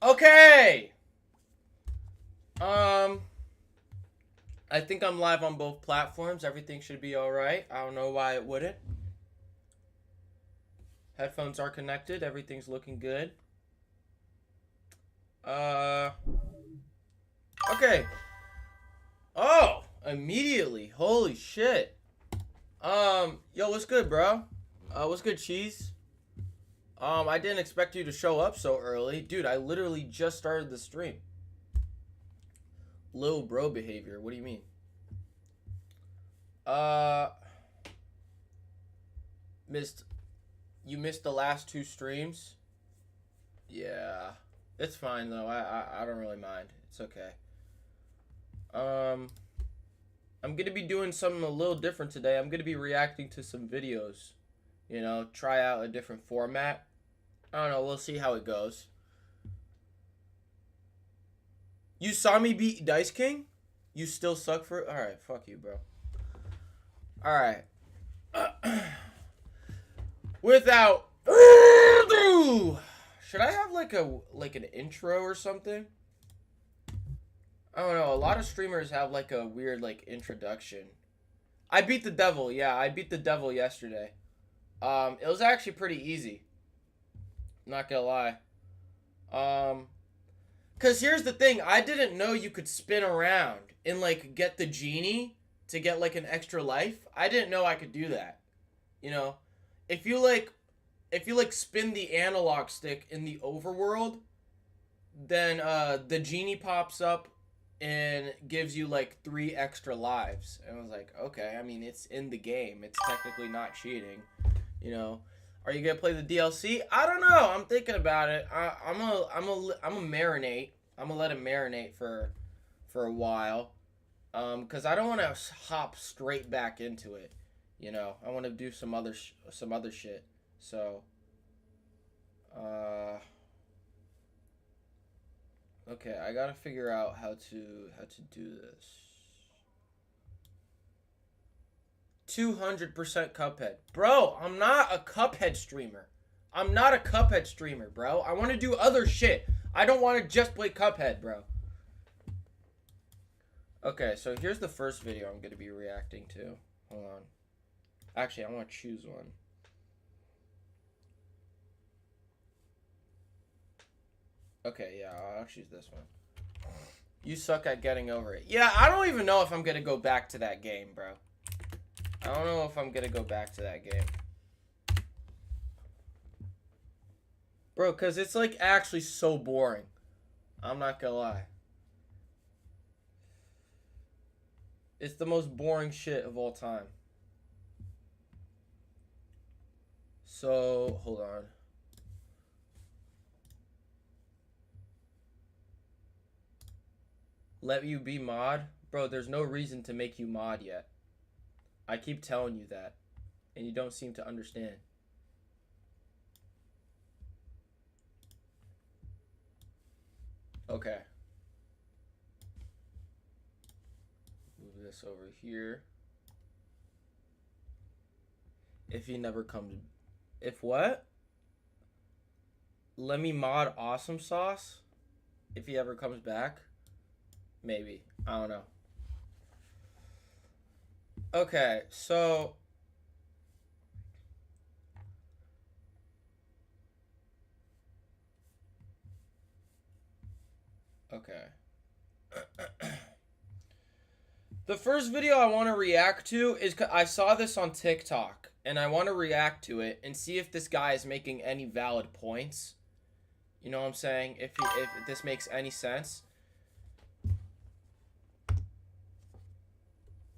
Okay. Um, I think I'm live on both platforms. Everything should be all right. I don't know why it wouldn't. Headphones are connected. Everything's looking good. Uh, okay. Oh, immediately. Holy shit. Yo, what's good, bro? What's good, cheese? I didn't expect you to show up so early, dude. I literally just started the stream. Little bro behavior. What do you mean? Uh, missed. You missed the last two streams. Yeah, it's fine though. I don't really mind. It's okay. Um, I'm gonna be doing something a little different today. I'm gonna be reacting to some videos. You know, try out a different format. I don't know. We'll see how it goes. You saw me beat Dice King? You still suck for. All right, fuck you, bro. All right. Without ado, should I have like an intro or something? I don't know. A lot of streamers have like a weird like introduction. I beat the devil. Yeah, I beat the devil yesterday. It was actually pretty easy. Not gonna lie. Cause here's the thing. I didn't know you could spin around and like get the genie to get like an extra life. I didn't know I could do that. You know, if you like, if you like spin the analog stick in the overworld, then the genie pops up and gives you like 3 extra lives. And I was like, okay, I mean it's in the game. It's technically not cheating, you know. Are you gonna play the DLC? I don't know. I'm thinking about it. I'm a marinate. I'm gonna let it marinate for a while, cause I don't want to hop straight back into it. You know, I want to do some other shit. So, uh, okay, I gotta figure out how to do this. 200% Cuphead. Bro, I'm not a Cuphead streamer. I'm not a Cuphead streamer, bro. I want to do other shit. I don't want to just play Cuphead, bro. Okay, so here's the first video I'm going to be reacting to. Hold on. Actually, I want to choose one. Okay, yeah, I'll choose this one. You suck at getting over it. Yeah, I don't even know if I'm going to go back to that game, bro. I don't know if I'm gonna go back to that game. Bro, because it's like actually so boring. I'm not gonna lie. It's the most boring shit of all time. So, hold on. Let you be mod? Bro, there's no reason to make you mod yet. I keep telling you that, and you don't seem to understand. Okay. Move this over here. If he never comes... If what? Let me mod Awesome Sauce? If he ever comes back? Maybe. I don't know. Okay, so... Okay. The first video I want to react to is... I saw this on TikTok, and I want to react to it and see if this guy is making any valid points. You know what I'm saying? If this makes any sense.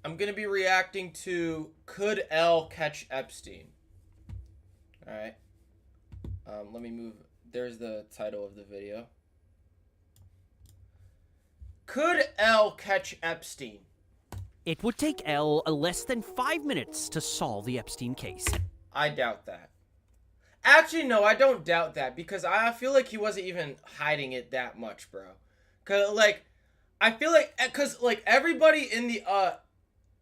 I'm going to be reacting to Could L Catch Epstein? Alright. Let me move. There's the title of the video. Could L catch Epstein? It would take L less than 5 minutes to solve the Epstein case. I doubt that. Actually, no, I don't doubt that because I feel like he wasn't even hiding it that much, bro. Cause like, I feel like, cause like everybody in the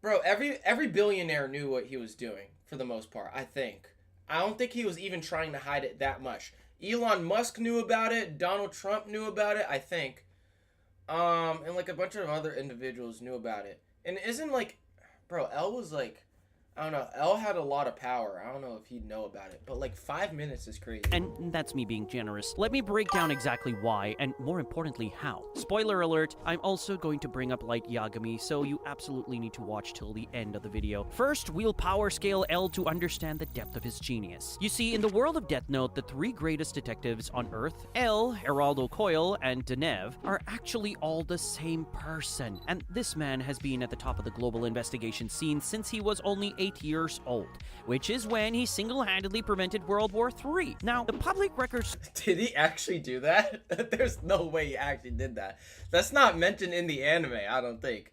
bro, every billionaire knew what he was doing for the most part. I think. I don't think he was even trying to hide it that much. Elon Musk knew about it. Donald Trump knew about it, I think. And like a bunch of other individuals knew about it. And isn't like, bro, L was like, I don't know. L had a lot of power. I don't know if he'd know about it, but like 5 minutes is crazy. And that's me being generous. Let me break down exactly why, and more importantly, how. Spoiler alert, I'm also going to bring up Light Yagami, so you absolutely need to watch till the end of the video. First, we'll power scale L to understand the depth of his genius. You see, in the world of Death Note, the three greatest detectives on Earth, L, Geraldo Coyle, and Denev, are actually all the same person. And this man has been at the top of the global investigation scene since he was only 8 years old, which is when he single-handedly prevented World War III. Now, the public records... Did he actually do that? There's no way he actually did that. That's not mentioned in the anime, I don't think.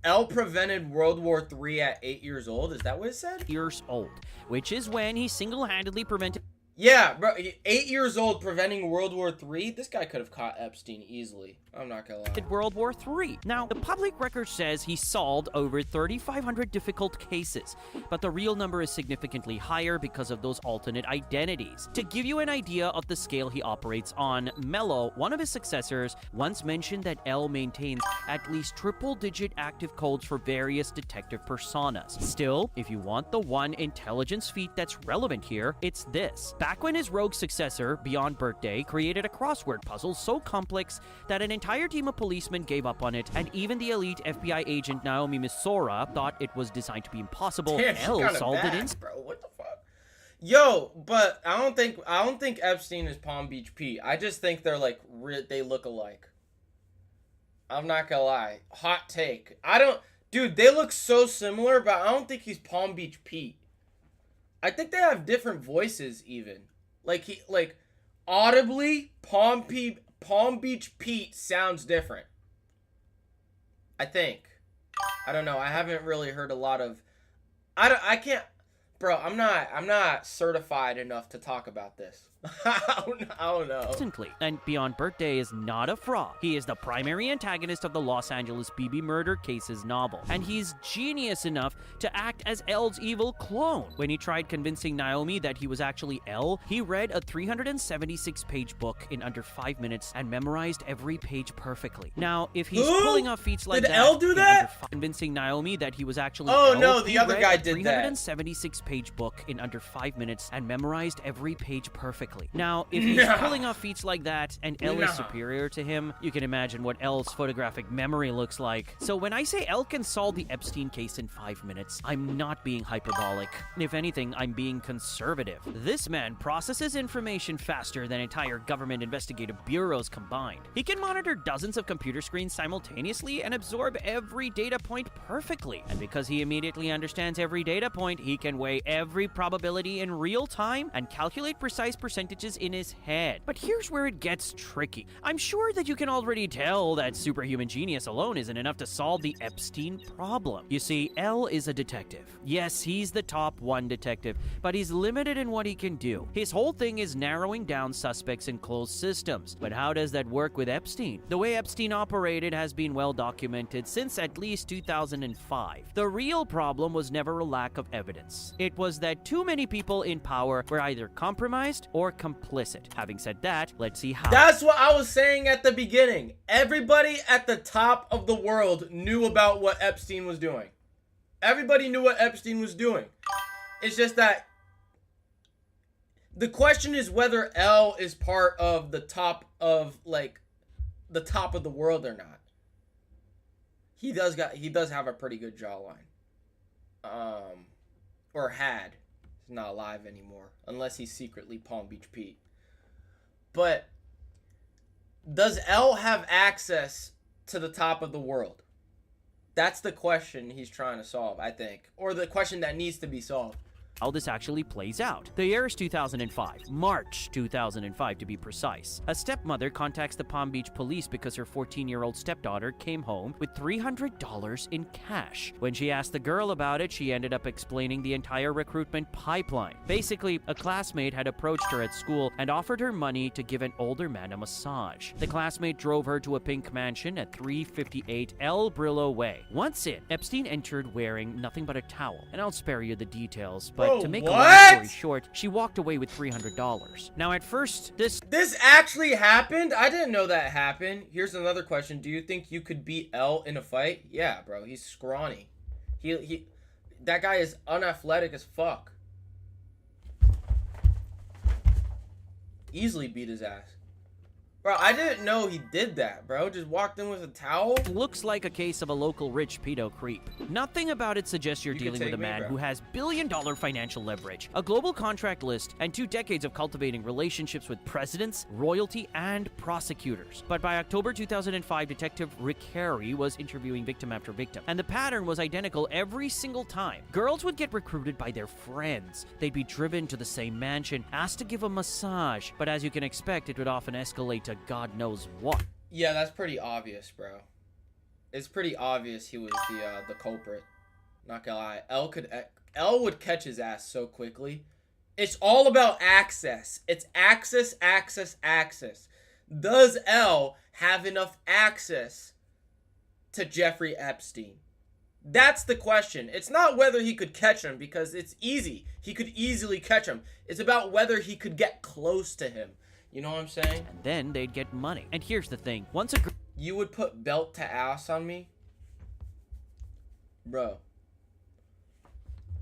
L prevented World War III at 8 years old? Is that what it said? Years old, which is when he single-handedly prevented... Yeah, bro, 8 years old preventing World War III? This guy could have caught Epstein easily. I'm not gonna lie. World War III. Now, the public record says he solved over 3,500 difficult cases, but the real number is significantly higher because of those alternate identities. To give you an idea of the scale he operates on, Mello, one of his successors, once mentioned that L maintains at least triple-digit active codes for various detective personas. Still, if you want the one intelligence feat that's relevant here, it's this. Back when his rogue successor, Beyond Birthday, created a crossword puzzle so complex that an entire team of policemen gave up on it, and even the elite FBI agent Naomi Misora thought it was designed to be impossible. Damn, L solved it in... Bro, what the fuck? Yo, but I don't think Epstein is Palm Beach Pete. I just think they're like they look alike. I'm not gonna lie. Hot take. Dude, they look so similar, but I don't think he's Palm Beach Pete. I think they have different voices even. Like audibly, Palm Beach Pete sounds different. I think. I don't know. I haven't really heard a lot of... I can't... Bro, I'm not certified enough to talk about this. I don't know. Instantly. And Beyond Birthday is not a fraud. He is the primary antagonist of the Los Angeles BB murder cases novel. And he's genius enough to act as L's evil clone. When he tried convincing Naomi that he was actually L, he read a 376-page book in under 5 minutes and memorized every page perfectly. Now, if he's pulling off feats like that... Did that... L do that? Convincing Naomi that he was actually L, no, the other guy did that. 376-page book in under 5 minutes and memorized every page perfectly. Now, if he's pulling off feats like that and L is superior to him, you can imagine what L's photographic memory looks like. So when I say L can solve the Epstein case in 5 minutes, I'm not being hyperbolic. If anything, I'm being conservative. This man processes information faster than entire government investigative bureaus combined. He can monitor dozens of computer screens simultaneously and absorb every data point perfectly. And because he immediately understands every data point, he can weigh every probability in real time and calculate precise percentages in his head. But here's where it gets tricky. I'm sure that you can already tell that superhuman genius alone isn't enough to solve the Epstein problem. You see, L is a detective. Yes, he's the top one detective, but he's limited in what he can do. His whole thing is narrowing down suspects in closed systems. But how does that work with Epstein? The way Epstein operated has been well documented since at least 2005. The real problem was never a lack of evidence. It was that too many people in power were either compromised or complicit. Having said that, let's see how. That's what I was saying at the beginning. Everybody at the top of the world knew about what Epstein was doing. Everybody knew what Epstein was doing. It's just that the question is whether L is part of the top of the top of the world or not. He does have a pretty good jawline. Or had. He's not alive anymore, unless he's secretly Palm Beach Pete. But does L have access to the top of the world? That's the question he's trying to solve, I think. Or the question that needs to be solved. How this actually plays out. The year is 2005, March 2005 to be precise. A stepmother contacts the Palm Beach police because her 14-year-old stepdaughter came home with $300 in cash. When she asked the girl about it, she ended up explaining the entire recruitment pipeline. Basically, a classmate had approached her at school and offered her money to give an older man a massage. The classmate drove her to a pink mansion at 358 El Brillo Way. Once in, Epstein entered wearing nothing but a towel, and I'll spare you the details, but Bro, to make a long what? story short, she walked away with $300. Now, at first, This actually happened? I didn't know that happened. Here's another question. Do you think you could beat L in a fight? Yeah, bro. He's scrawny. That guy is unathletic as fuck. Easily beat his ass. Bro, I didn't know he did that, bro. Just walked in with a towel. looks like a case of a local rich pedo creep. Nothing about it suggests you're You could dealing with take a me, man bro. who has billion-dollar financial leverage, a global contract list, and 2 decades of cultivating relationships with presidents, royalty, and prosecutors. But by October 2005, Detective Rick Harry was interviewing victim after victim, and the pattern was identical every single time. Girls would get recruited by their friends. They'd be driven to the same mansion, asked to give a massage, but as you can expect, it would often escalate to God knows what. Yeah, that's pretty obvious, bro. It's pretty obvious he was the culprit. Not gonna lie. L would catch his ass so quickly. It's all about access. It's access, access, access. Does L have enough access to Jeffrey Epstein? That's the question. It's not whether he could catch him, because it's easy. He could easily catch him. It's about whether he could get close to him. You know what I'm saying? And then they'd get money. And here's the thing, once a You would put belt to ass on me? Bro.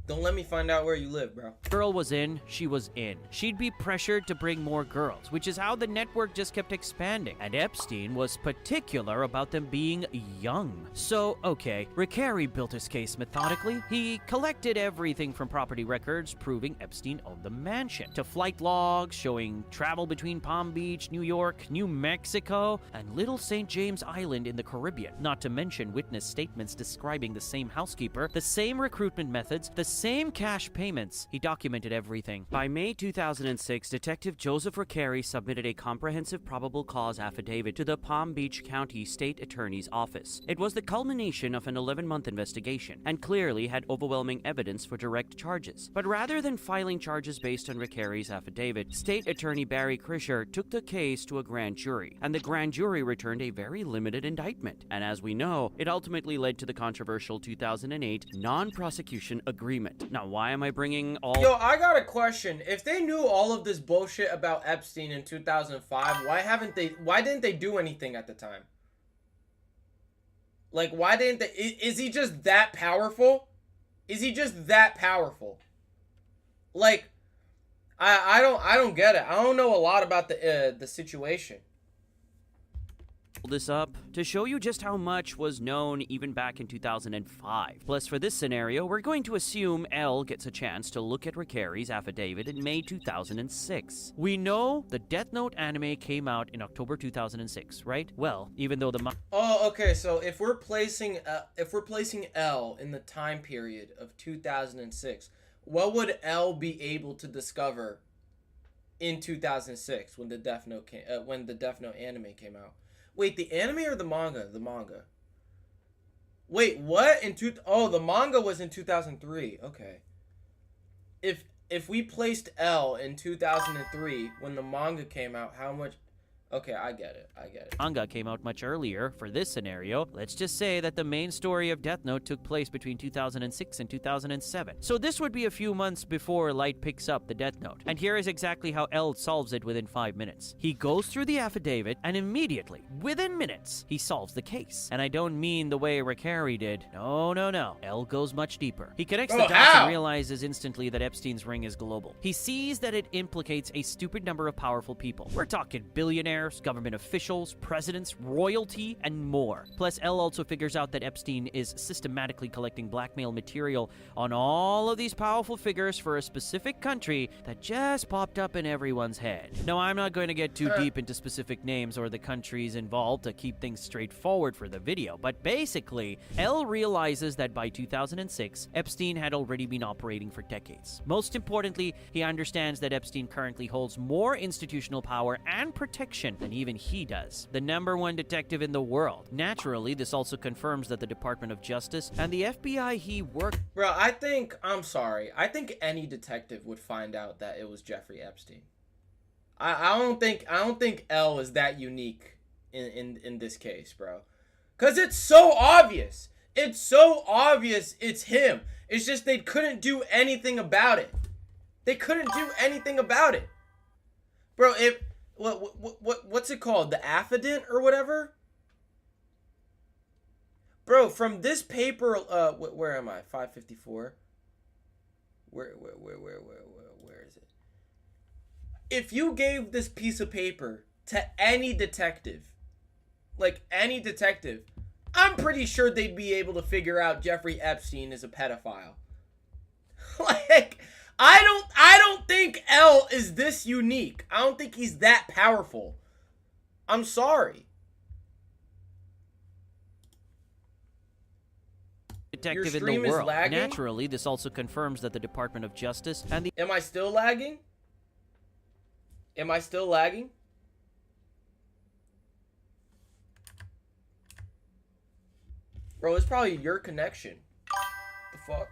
Don't let me find out where you live, bro. girl was in, she was in. She'd be pressured to bring more girls, which is how the network just kept expanding. And Epstein was particular about them being young. So, okay, Rick Harry built his case methodically. He collected everything from property records proving Epstein owned the mansion, to flight logs showing travel between Palm Beach, New York, New Mexico, and Little St. James Island in the Caribbean. Not to mention witness statements describing the same housekeeper, the same recruitment methods, the same cash payments. He documented everything. By May 2006, Detective Joseph Recarey submitted a comprehensive probable cause affidavit to the Palm Beach County State Attorney's Office. It was the culmination of an 11-month investigation, and clearly had overwhelming evidence for direct charges. But rather than filing charges based on Recarey's affidavit, State Attorney Barry Krischer took the case to a grand jury, and the grand jury returned a very limited indictment. And as we know, it ultimately led to the controversial 2008 non-prosecution agreement. Now, why am I bringing all... Yo, I got a question. If they knew all of this bullshit about Epstein in 2005, why didn't they do anything at the time? Like, why didn't they... Is he just that powerful? Is he just that powerful? Like, I don't get it. I don't know a lot about the situation. this up to show you just how much was known even back in 2005. Plus, for this scenario, we're going to assume L gets a chance to look at Recarey's affidavit in May 2006. We know the Death Note anime came out in October 2006, right? Well, even though the Oh, okay. So if we're placing L in the time period of 2006, what would L be able to discover in 2006 when the Death Note anime came out? Wait, the anime or the manga? The manga. Wait, what? The manga was in 2003. Okay. If we placed L in 2003 when the manga came out, how much? Okay, I get it. manga came out much earlier, for this scenario, let's just say that the main story of Death Note took place between 2006 and 2007. So this would be a few months before Light picks up the Death Note. And here is exactly how L solves it within 5 minutes. He goes through the affidavit, and immediately, within minutes, he solves the case. And I don't mean the way Recarey did. No. L goes much deeper. He connects the dots how? and realizes instantly that Epstein's ring is global. He sees that it implicates a stupid number of powerful people. We're talking billionaires, government officials, presidents, royalty, and more. Plus, L also figures out that Epstein is systematically collecting blackmail material on all of these powerful figures for a specific country that just popped up in everyone's head. Now, I'm not going to get too deep into specific names or the countries involved to keep things straightforward for the video, but basically, L realizes that by 2006, Epstein had already been operating for decades. Most importantly, he understands that Epstein currently holds more institutional power and protection than even he does. The #1 detective in the world. Naturally, this also confirms that the Department of Justice and the FBI he worked... Bro, I'm sorry. I think any detective would find out that it was Jeffrey Epstein. I don't think L is that unique in this case, bro. Cause it's so obvious. It's so obvious it's him. It's just they couldn't do anything about it. They couldn't do anything about it. Bro, what's it called? The affidavit or whatever? Bro, from this paper, where am I? 554. Where is it? If you gave this piece of paper to any detective, like any detective, I'm pretty sure they'd be able to figure out Jeffrey Epstein is a pedophile. Like, I don't think L is this unique. I don't think he's that powerful. I'm sorry. Detective in the world. Naturally, this also confirms that the Department of Justice and the... Am I still lagging? Am I still lagging? Bro, it's probably your connection. The fuck?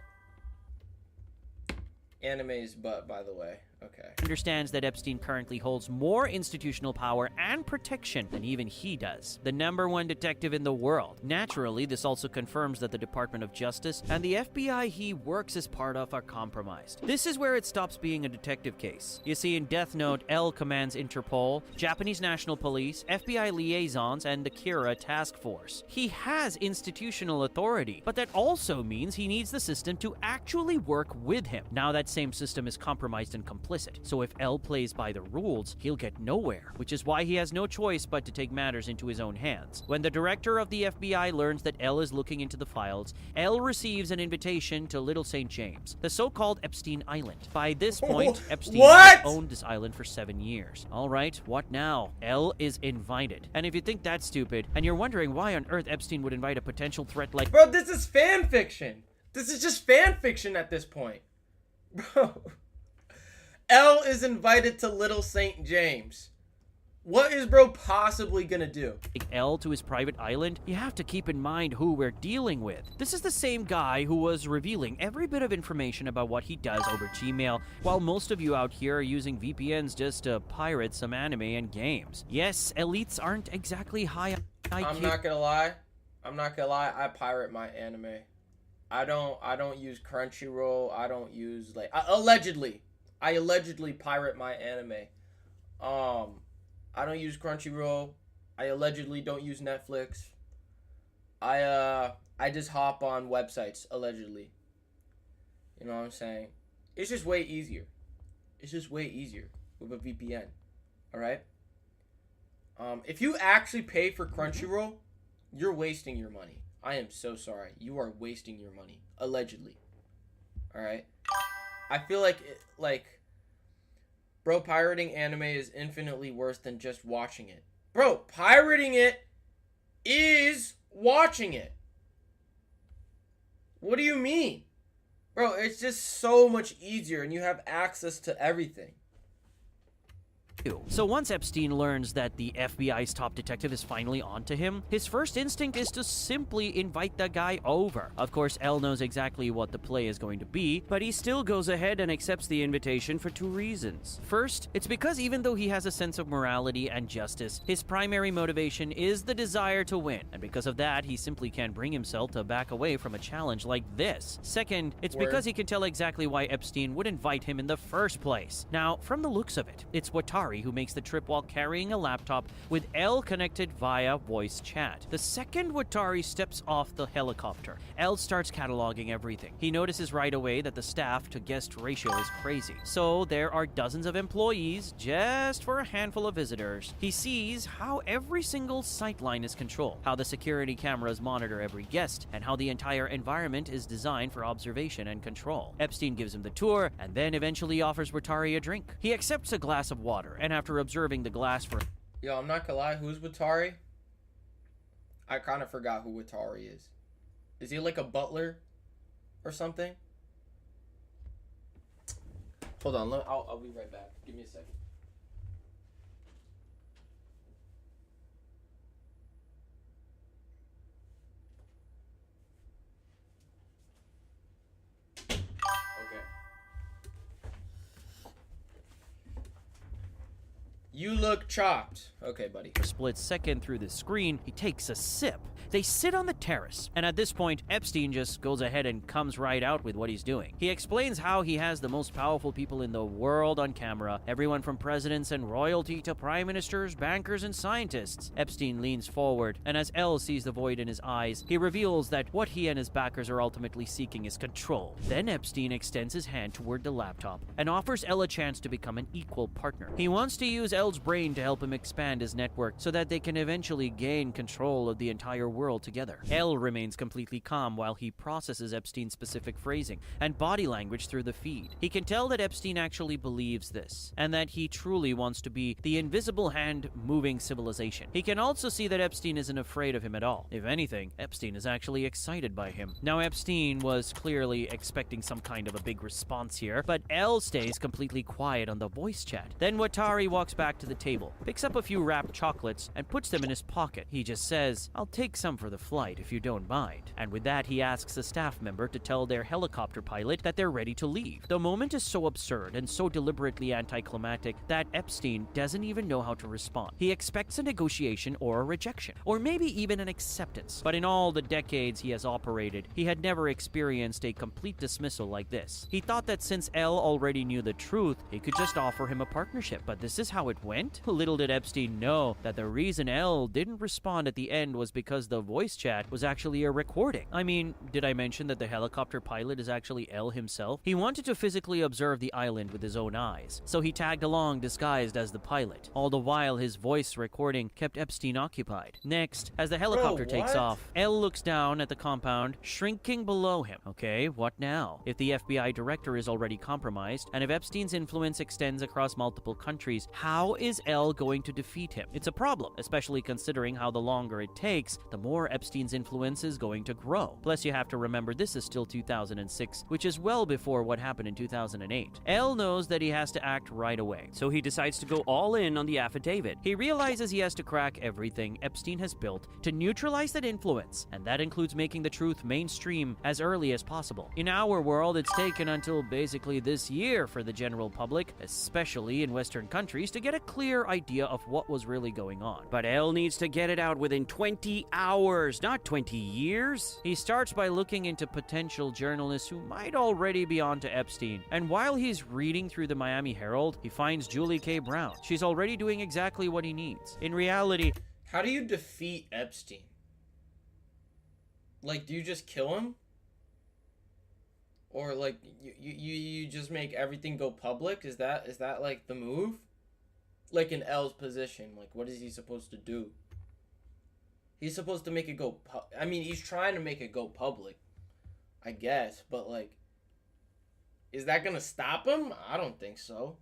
Anime's butt, by the way. Okay. Understands that Epstein currently holds more institutional power and protection than even he does. The #1 detective in the world. Naturally, this also confirms that the Department of Justice and the FBI he works as part of are compromised. This is where it stops being a detective case. You see, in Death Note, L commands Interpol, Japanese National Police, FBI liaisons, and the Kira Task Force. He has institutional authority, but that also means he needs the system to actually work with him. Now that same system is compromised and complicit. So if L plays by the rules, he'll get nowhere, which is why he has no choice but to take matters into his own hands. When the director of the FBI learns that L is looking into the files, L receives an invitation to Little St. James, the so-called Epstein Island. By this point, Epstein has owned this island for 7 years. All right, what now? L is invited. And if you think that's stupid, and you're wondering why on earth Epstein would invite a potential threat like... Bro, this is fan fiction. This is just fan fiction at this point. Bro... L is invited to Little St. James. What is bro possibly gonna do? Take L to his private island? You have to keep in mind who we're dealing with. This is the same guy who was revealing every bit of information about what he does over Gmail, while most of you out here are using VPNs just to pirate some anime and games. Yes, elites aren't exactly high on IQ. I'm not gonna lie. I pirate my anime. I don't use Crunchyroll. I don't use, like, I allegedly pirate my anime. I don't use Crunchyroll. I allegedly don't use Netflix. I just hop on websites, allegedly. You know what I'm saying? It's just way easier. It's just way easier with a VPN. Alright? If you actually pay for Crunchyroll, you're wasting your money. I am so sorry. You are wasting your money. Allegedly. Alright? I feel like, bro, pirating anime is infinitely worse than just watching it. Bro, pirating it is watching it. What do you mean? Bro, it's just so much easier and you have access to everything. So once Epstein learns that the FBI's top detective is finally onto him, his first instinct is to simply invite the guy over. Of course, L knows exactly what the play is going to be, but he still goes ahead and accepts the invitation for 2 reasons. First, it's because even though he has a sense of morality and justice, his primary motivation is the desire to win, and because of that, he simply can't bring himself to back away from a challenge like this. Second, it's because he can tell exactly why Epstein would invite him in the first place. Now, from the looks of it, it's Watari who makes the trip while carrying a laptop with L connected via voice chat. The second Watari steps off the helicopter, L starts cataloging everything. He notices right away that the staff to guest ratio is crazy. So there are dozens of employees just for a handful of visitors. He sees how every single sightline is controlled, how the security cameras monitor every guest, and how the entire environment is designed for observation and control. Epstein gives him the tour and then eventually offers Watari a drink. He accepts a glass of water, and after observing the glass for... Yo, I'm not gonna lie, who's Watari? I kind of forgot who Watari is. Is he like a butler or something? Hold on, I'll be right back. Give me a second. You look chopped. Okay, buddy. A split second through the screen, he takes a sip, They sit on the terrace, and at this point, Epstein just goes ahead and comes right out with what he's doing. He explains how he has the most powerful people in the world on camera, everyone from presidents and royalty to prime ministers, bankers, and scientists. Epstein leans forward, and as Elle sees the void in his eyes, he reveals that what he and his backers are ultimately seeking is control. Then Epstein extends his hand toward the laptop and offers Elle a chance to become an equal partner. He wants to use Elle's brain to help him expand his network so that they can eventually gain control of the entire world together. Elle remains completely calm while he processes Epstein's specific phrasing and body language through the feed. He can tell that Epstein actually believes this, and that he truly wants to be the invisible hand moving civilization. He can also see that Epstein isn't afraid of him at all. If anything, Epstein is actually excited by him. Now, Epstein was clearly expecting some kind of a big response here, but Elle stays completely quiet on the voice chat. Then Watari walks back to the table, picks up a few wrapped chocolates, and puts them in his pocket. He just says, "I'll take some for the flight if you don't mind." And with that, he asks a staff member to tell their helicopter pilot that they're ready to leave. The moment is so absurd and so deliberately anticlimactic that Epstein doesn't even know how to respond. He expects a negotiation or a rejection, or maybe even an acceptance. But in all the decades he has operated, he had never experienced a complete dismissal like this. He thought that since Elle already knew the truth, he could just offer him a partnership. But this is how it went? Little did Epstein know that the reason Elle didn't respond at the end was because the voice chat was actually a recording. I mean, did I mention that the helicopter pilot is actually Elle himself? He wanted to physically observe the island with his own eyes, so he tagged along disguised as the pilot. All the while, his voice recording kept Epstein occupied. Next, as the helicopter takes off, Elle looks down at the compound, shrinking below him. Okay, what now? If the FBI director is already compromised, and if Epstein's influence extends across multiple countries, how is Elle going to defeat him? It's a problem, especially considering how the longer it takes, the more Epstein's influence is going to grow. Plus, you have to remember this is still 2006, which is well before what happened in 2008. Elle knows that he has to act right away, so he decides to go all in on the affidavit. He realizes he has to crack everything Epstein has built to neutralize that influence, and that includes making the truth mainstream as early as possible. In our world, it's taken until basically this year for the general public, especially in Western countries, to get a clear idea of what was really going on. But Elle needs to get it out within 20 hours, not 20 years. He starts by looking into potential journalists who might already be onto Epstein, and while he's reading through the Miami Herald, he finds Julie K. Brown. She's already doing exactly what he needs. In reality, how do you defeat Epstein? Like, do you just kill him? Or like you just make everything go public? Is that like the move? Like in Elle's position, like what is he supposed to do? He's supposed to make it go I mean, he's trying to make it go public, I guess, but like, is that gonna stop him? I don't think so.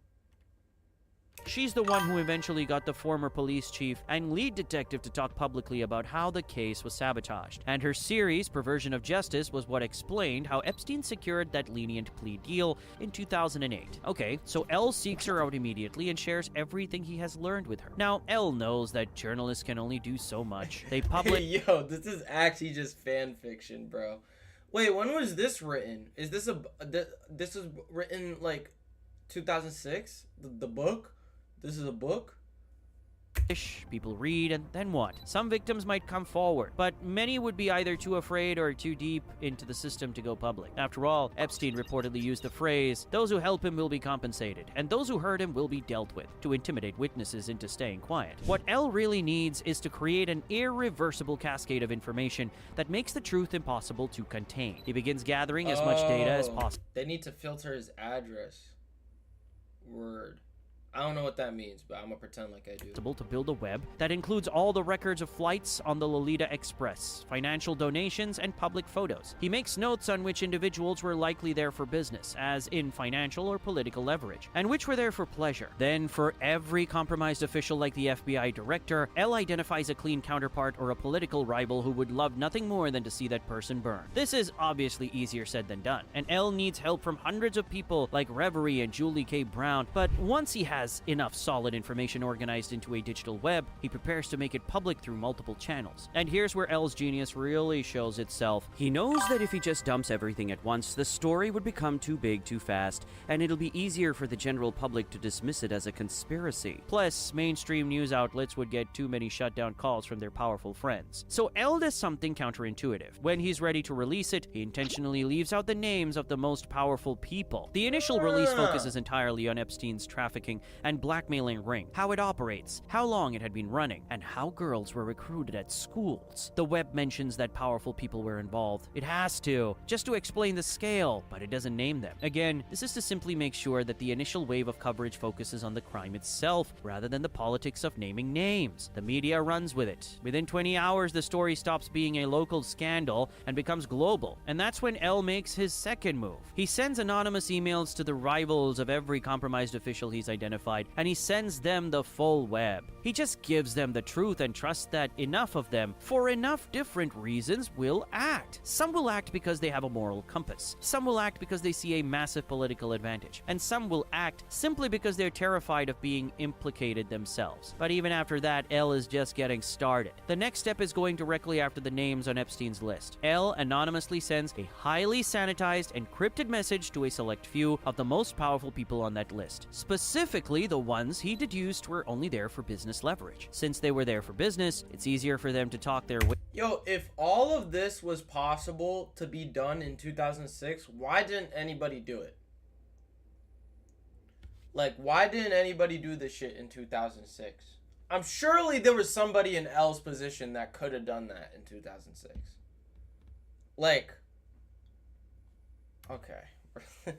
she's the one who eventually got the former police chief and lead detective to talk publicly about how the case was sabotaged. And her series, Perversion of Justice, was what explained how Epstein secured that lenient plea deal in 2008. Okay, so Elle seeks her out immediately and shares everything he has learned with her. Now, Elle knows that journalists can only do so much. They publish... Yo, this is actually just fan fiction, bro. Wait, when was this written? Is this this was written like 2006? The book? This is a book? People read, and then what? Some victims might come forward, but many would be either too afraid or too deep into the system to go public. After all, Epstein reportedly used the phrase, "Those who help him will be compensated, and those who hurt him will be dealt with," to intimidate witnesses into staying quiet. What Elle really needs is to create an irreversible cascade of information that makes the truth impossible to contain. He begins gathering as much data as possible. They need to filter his address. Word. I don't know what that means, but I'm gonna pretend like I do. To build a web that includes all the records of flights on the Lolita Express, financial donations, and public photos. He makes notes on which individuals were likely there for business, as in financial or political leverage, and which were there for pleasure. Then, for every compromised official like the FBI director, Elle identifies a clean counterpart or a political rival who would love nothing more than to see that person burn. This is obviously easier said than done, and Elle needs help from hundreds of people like Reverie and Julie K. Brown, but once he has has enough solid information organized into a digital web, he prepares to make it public through multiple channels. And here's where L's genius really shows itself. He knows that if he just dumps everything at once, the story would become too big too fast, and it'll be easier for the general public to dismiss it as a conspiracy. Plus, mainstream news outlets would get too many shutdown calls from their powerful friends. So L does something counterintuitive. When he's ready to release it, he intentionally leaves out the names of the most powerful people. The initial release focuses entirely on Epstein's trafficking and blackmailing ring, how it operates, how long it had been running, and how girls were recruited at schools. The web mentions that powerful people were involved. It has to, just to explain the scale, but it doesn't name them. Again, this is to simply make sure that the initial wave of coverage focuses on the crime itself, rather than the politics of naming names. The media runs with it. Within 20 hours, the story stops being a local scandal and becomes global, and that's when L makes his second move. He sends anonymous emails to the rivals of every compromised official he's identified, and he sends them the full web. He just gives them the truth and trusts that enough of them, for enough different reasons, will act. Some will act because they have a moral compass. Some will act because they see a massive political advantage. And some will act simply because they're terrified of being implicated themselves. But even after that, L is just getting started. The next step is going directly after the names on Epstein's list. L anonymously sends a highly sanitized, encrypted message to a select few of the most powerful people on that list. Specifically, the ones he deduced were only there for business leverage. Since they were there for business, it's easier for them to talk their way. Yo, if all of this was possible to be done in 2006, why didn't anybody do it? Like, why didn't anybody do this shit in 2006? I'm surely there was somebody in L's position that could have done that in 2006. Like, okay.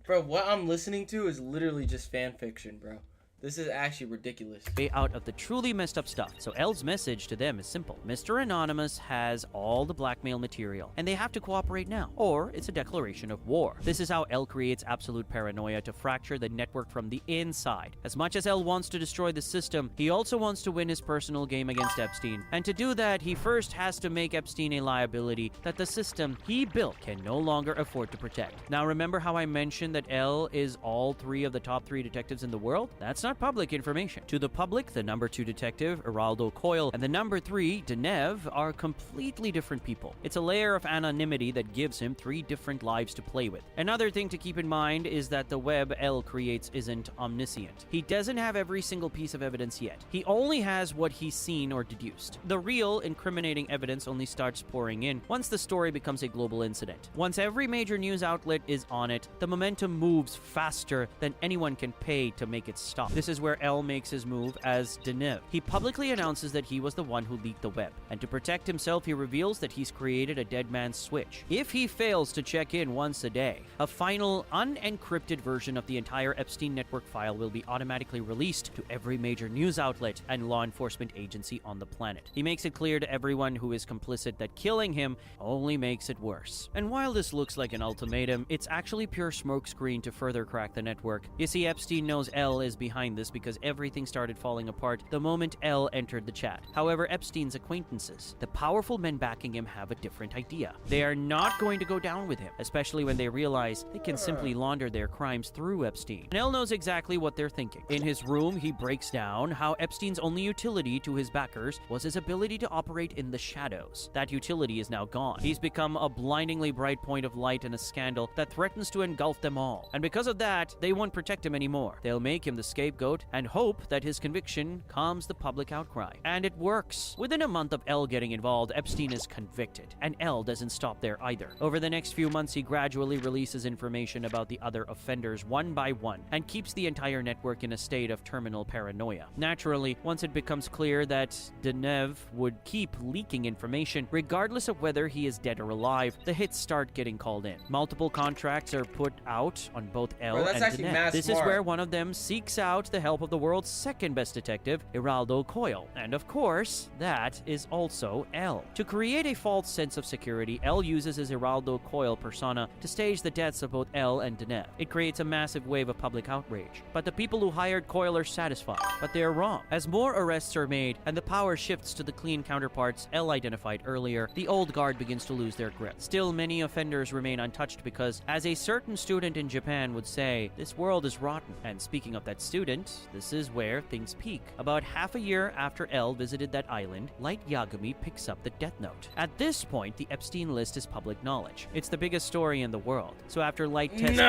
Bro, what I'm listening to is literally just fan fiction, bro. This is actually ridiculous. Way out of the truly messed up stuff. So L's message to them is simple. Mr. Anonymous has all the blackmail material, and they have to cooperate now, or it's a declaration of war. This is how L creates absolute paranoia to fracture the network from the inside. As much as L wants to destroy the system, he also wants to win his personal game against Epstein. And to do that, he first has to make Epstein a liability that the system he built can no longer afford to protect. Now remember how I mentioned that L is all three of the top 3 detectives in the world? That's not public information. To the public, the number 2 detective, Geraldo Coyle, and the number 3, Deneuve, are completely different people. It's a layer of anonymity that gives him 3 different lives to play with. Another thing to keep in mind is that the web L creates isn't omniscient. He doesn't have every single piece of evidence yet. He only has what he's seen or deduced. The real, incriminating evidence only starts pouring in once the story becomes a global incident. Once every major news outlet is on it, the momentum moves faster than anyone can pay to make it stop. This is where L makes his move as Deneuve. He publicly announces that he was the one who leaked the web, and to protect himself, he reveals that he's created a dead man's switch. If he fails to check in once a day, a final unencrypted version of the entire Epstein network file will be automatically released to every major news outlet and law enforcement agency on the planet. He makes it clear to everyone who is complicit that killing him only makes it worse. And while this looks like an ultimatum, it's actually pure smokescreen to further crack the network. You see, Epstein knows L is behind this because everything started falling apart the moment L entered the chat. However, Epstein's acquaintances, the powerful men backing him, have a different idea. They are not going to go down with him, especially when they realize they can simply launder their crimes through Epstein. And L knows exactly what they're thinking. In his room, he breaks down how Epstein's only utility to his backers was his ability to operate in the shadows. That utility is now gone. He's become a blindingly bright point of light in a scandal that threatens to engulf them all. And because of that, they won't protect him anymore. They'll make him the scapegoat and hope that his conviction calms the public outcry. And it works. Within a month of L getting involved, Epstein is convicted, and L doesn't stop there either. Over the next few months, he gradually releases information about the other offenders one by one, and keeps the entire network in a state of terminal paranoia. Naturally, once it becomes clear that Deneuve would keep leaking information, regardless of whether he is dead or alive, the hits start getting called in. Multiple contracts are put out on both L and Deneuve. This is where one of them seeks out the help of the world's second best detective, Geraldo Coyle. And of course, that is also L. To create a false sense of security, L uses his Geraldo Coyle persona to stage the deaths of both L and Deneuve. It creates a massive wave of public outrage. But the people who hired Coyle are satisfied. But they are wrong. As more arrests are made and the power shifts to the clean counterparts L identified earlier, the old guard begins to lose their grip. Still, many offenders remain untouched because, as a certain student in Japan would say, this world is rotten. And speaking of that student, moment, this is where things peak. About half a year after Elle visited that island, Light Yagami picks up the Death Note. At this point, the Epstein list is public knowledge. It's the biggest story in the world. So after Light tests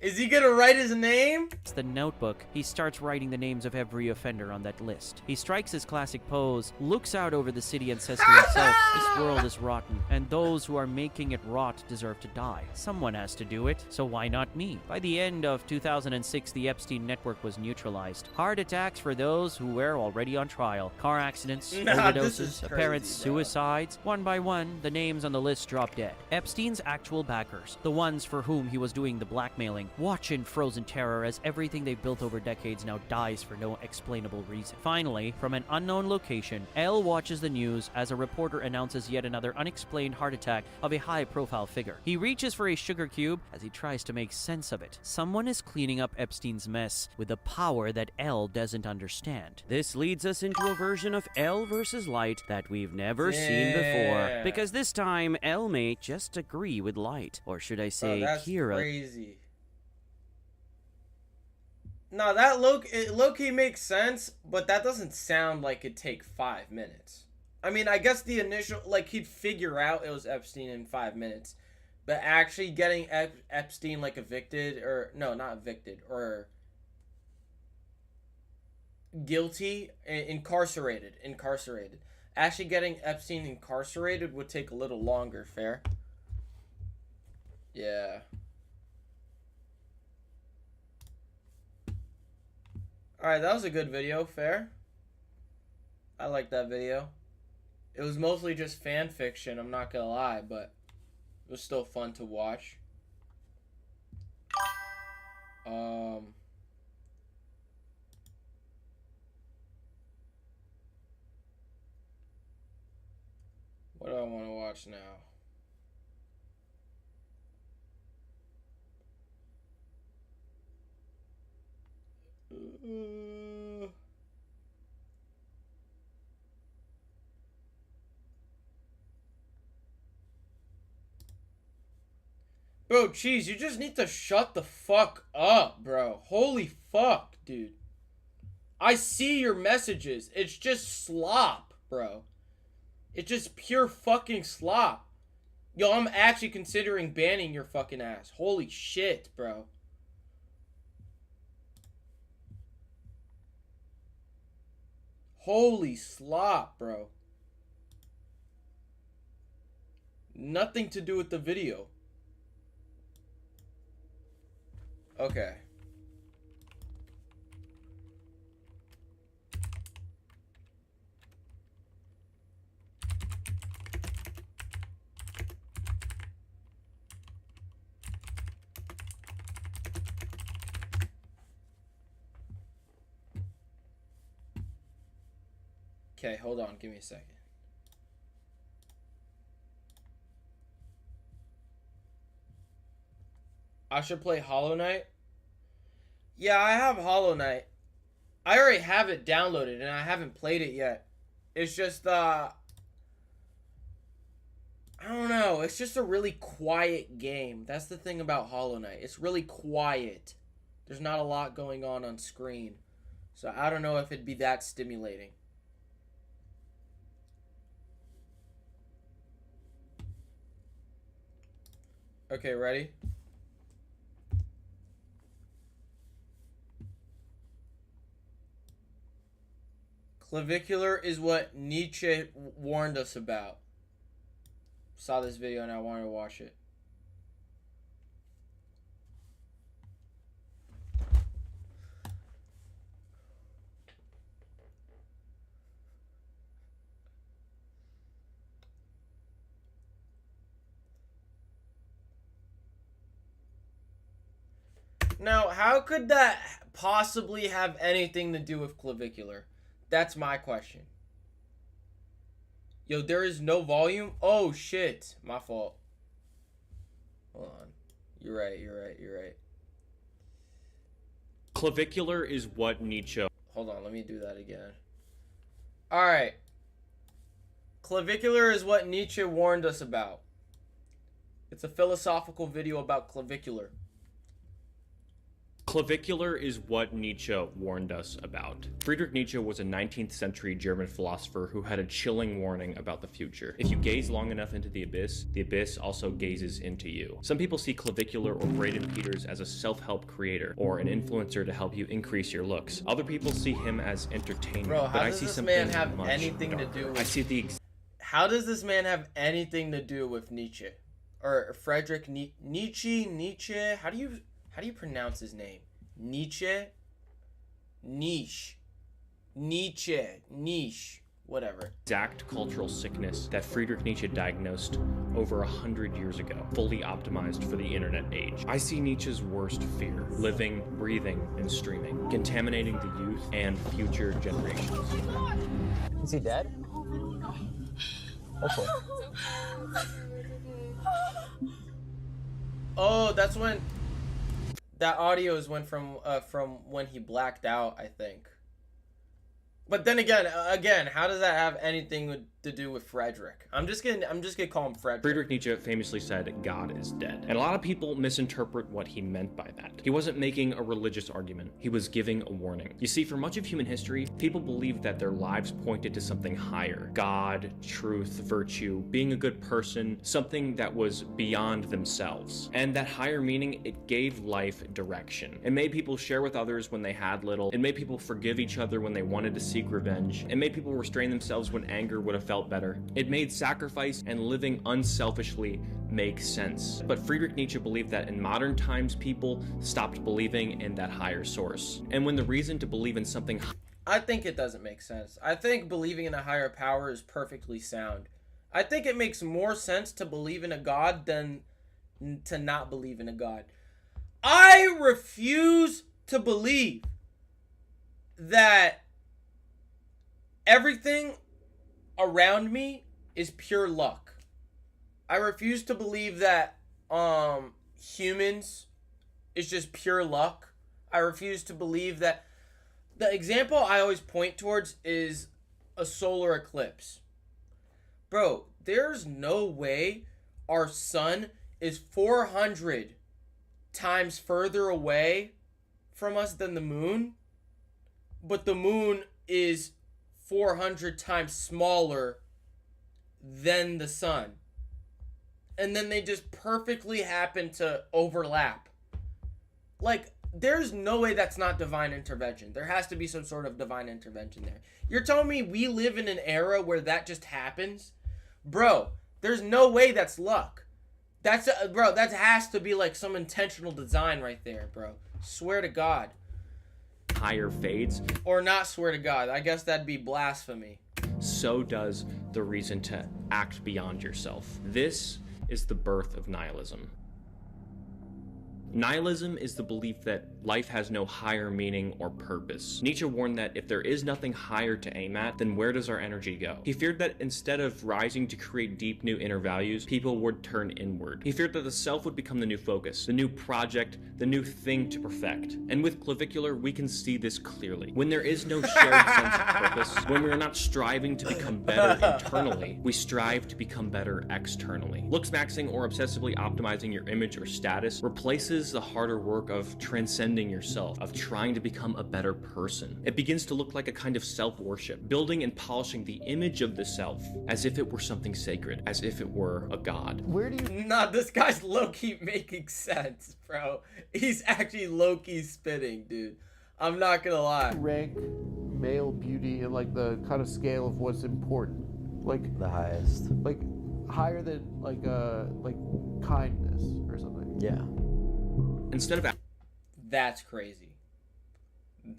Is he gonna write his name? the notebook, he starts writing the names of every offender on that list. He strikes his classic pose, looks out over the city and says to himself, this world is rotten, and those who are making it rot deserve to die. Someone has to do it, so why not me? By the end of 2006, the Epstein network was neutralized. Heart attacks for those who were already on trial. Car accidents, overdoses, apparent suicides. One by one, the names on the list drop dead. Epstein's actual backers, the ones for whom he was doing the blackmailing, watch in frozen terror as everything they've built over decades now dies for no explainable reason. Finally, from an unknown location, Elle watches the news as a reporter announces yet another unexplained heart attack of a high-profile figure. He reaches for a sugar cube as he tries to make sense of it. Someone is cleaning up Epstein's mess with a power that Elle doesn't understand. This leads us into a version of Elle versus Light that we've never seen before. Because this time, Elle may just agree with Light. Or should I say, that's Kira. Crazy. No, that low-key makes sense, but that doesn't sound like it'd take 5 minutes. I mean, I guess the initial, like, he'd figure out it was Epstein in 5 minutes, but actually getting Epstein, like, evicted, or, no, not evicted, or guilty, incarcerated. Actually getting Epstein incarcerated would take a little longer, fair? Yeah. Alright, that was a good video, fair. I like that video. It was mostly just fan fiction, I'm not gonna lie, but it was still fun to watch. What do I want to watch now? Bro, Cheese, you just need to shut the fuck up, bro. Holy fuck, dude. I see your messages. It's just slop, bro. It's just pure fucking slop. Yo, I'm actually considering banning your fucking ass. Holy shit, bro. Holy slop, bro. Nothing to do with the video. Okay. Okay, hold on. Give me a second. I should play Hollow Knight. Yeah, I have Hollow Knight. I already have it downloaded and I haven't played it yet. It's just, I don't know. It's just a really quiet game. That's the thing about Hollow Knight. It's really quiet. There's not a lot going on screen. So I don't know if it'd be that stimulating. Okay, ready? Clavicular is what Nietzsche warned us about. Saw this video and I wanted to watch it. Now, how could that possibly have anything to do with clavicular? That's my question. Yo, there is no volume? Oh, shit. My fault. Hold on. You're right. Clavicular is what Nietzsche... Hold on, let me do that again. Alright. Clavicular is what Nietzsche warned us about. It's a philosophical video about clavicular. Clavicular is what Nietzsche warned us about. Friedrich Nietzsche was a 19th century German philosopher who had a chilling warning about the future. If you gaze long enough into the abyss also gazes into you. Some people see Clavicular or Braden Peters as a self-help creator or an influencer to help you increase your looks. Other people see him as entertainment. Bro, how but I does see this something man have much anything to darker. do with... I see the How does this man have anything to do with Nietzsche? Or Friedrich Nietzsche? How do you pronounce his name? Nietzsche? Niche. Whatever. exact cultural sickness that Friedrich Nietzsche diagnosed over 100 years ago, fully optimized for the internet age. I see Nietzsche's worst fear, living, breathing, and streaming, contaminating the youth and future generations. Is he dead? Hopefully. Oh, that's when that audio is from when he blacked out, I think. But then again, how does that have anything to do with Frederick? I'm just gonna call him Frederick. Friedrich Nietzsche famously said, God is dead. And a lot of people misinterpret what he meant by that. He wasn't making a religious argument. He was giving a warning. You see, for much of human history, people believed that their lives pointed to something higher. God, truth, virtue, being a good person, something that was beyond themselves. And that higher meaning, it gave life direction. It made people share with others when they had little. It made people forgive each other when they wanted to seek revenge. It made people restrain themselves when anger would have felt better. It made sacrifice and living unselfishly make sense. But Friedrich Nietzsche believed that in modern times, people stopped believing in that higher source. And when the reason to believe in something... I think it doesn't make sense. I think believing in a higher power is perfectly sound. I think it makes more sense to believe in a god than to not believe in a god. I refuse to believe that everything around me is pure luck. I refuse to believe that humans is just pure luck. I refuse to believe that... The example I always point towards is a solar eclipse. Bro, there's no way our sun is 400 times further away from us than the moon, but the moon is 400 times smaller than the sun. And then they just perfectly happen to overlap. Like, there's no way that's not divine intervention. There has to be some sort of divine intervention there. You're telling me we live in an era where that just happens? Bro, there's no way that's luck. Bro, that has to be like some intentional design right there, bro. Swear to God. higher fades, Or not swear to God. I guess that'd be blasphemy. so does the reason to act beyond yourself. This is the birth of nihilism. Nihilism is the belief that life has no higher meaning or purpose. Nietzsche warned that if there is nothing higher to aim at, then where does our energy go? He feared that instead of rising to create deep new inner values, people would turn inward. He feared that the self would become the new focus, the new project, the new thing to perfect. And with Clavicular, we can see this clearly. When there is no shared sense of purpose, when we are not striving to become better internally, we strive to become better externally. Looks maxing or obsessively optimizing your image or status replaces the harder work of transcending yourself, of trying to become a better person. It begins to look like a kind of self-worship, building and polishing the image of the self as if it were something sacred, as if it were a god. Where do you... Nah, this guy's low-key making sense, bro. He's actually low-key spitting, dude. I'm not gonna lie. Rank male beauty in like the kind of scale of what's important, like The highest. like higher than like kindness or something. Yeah. Instead of That's crazy.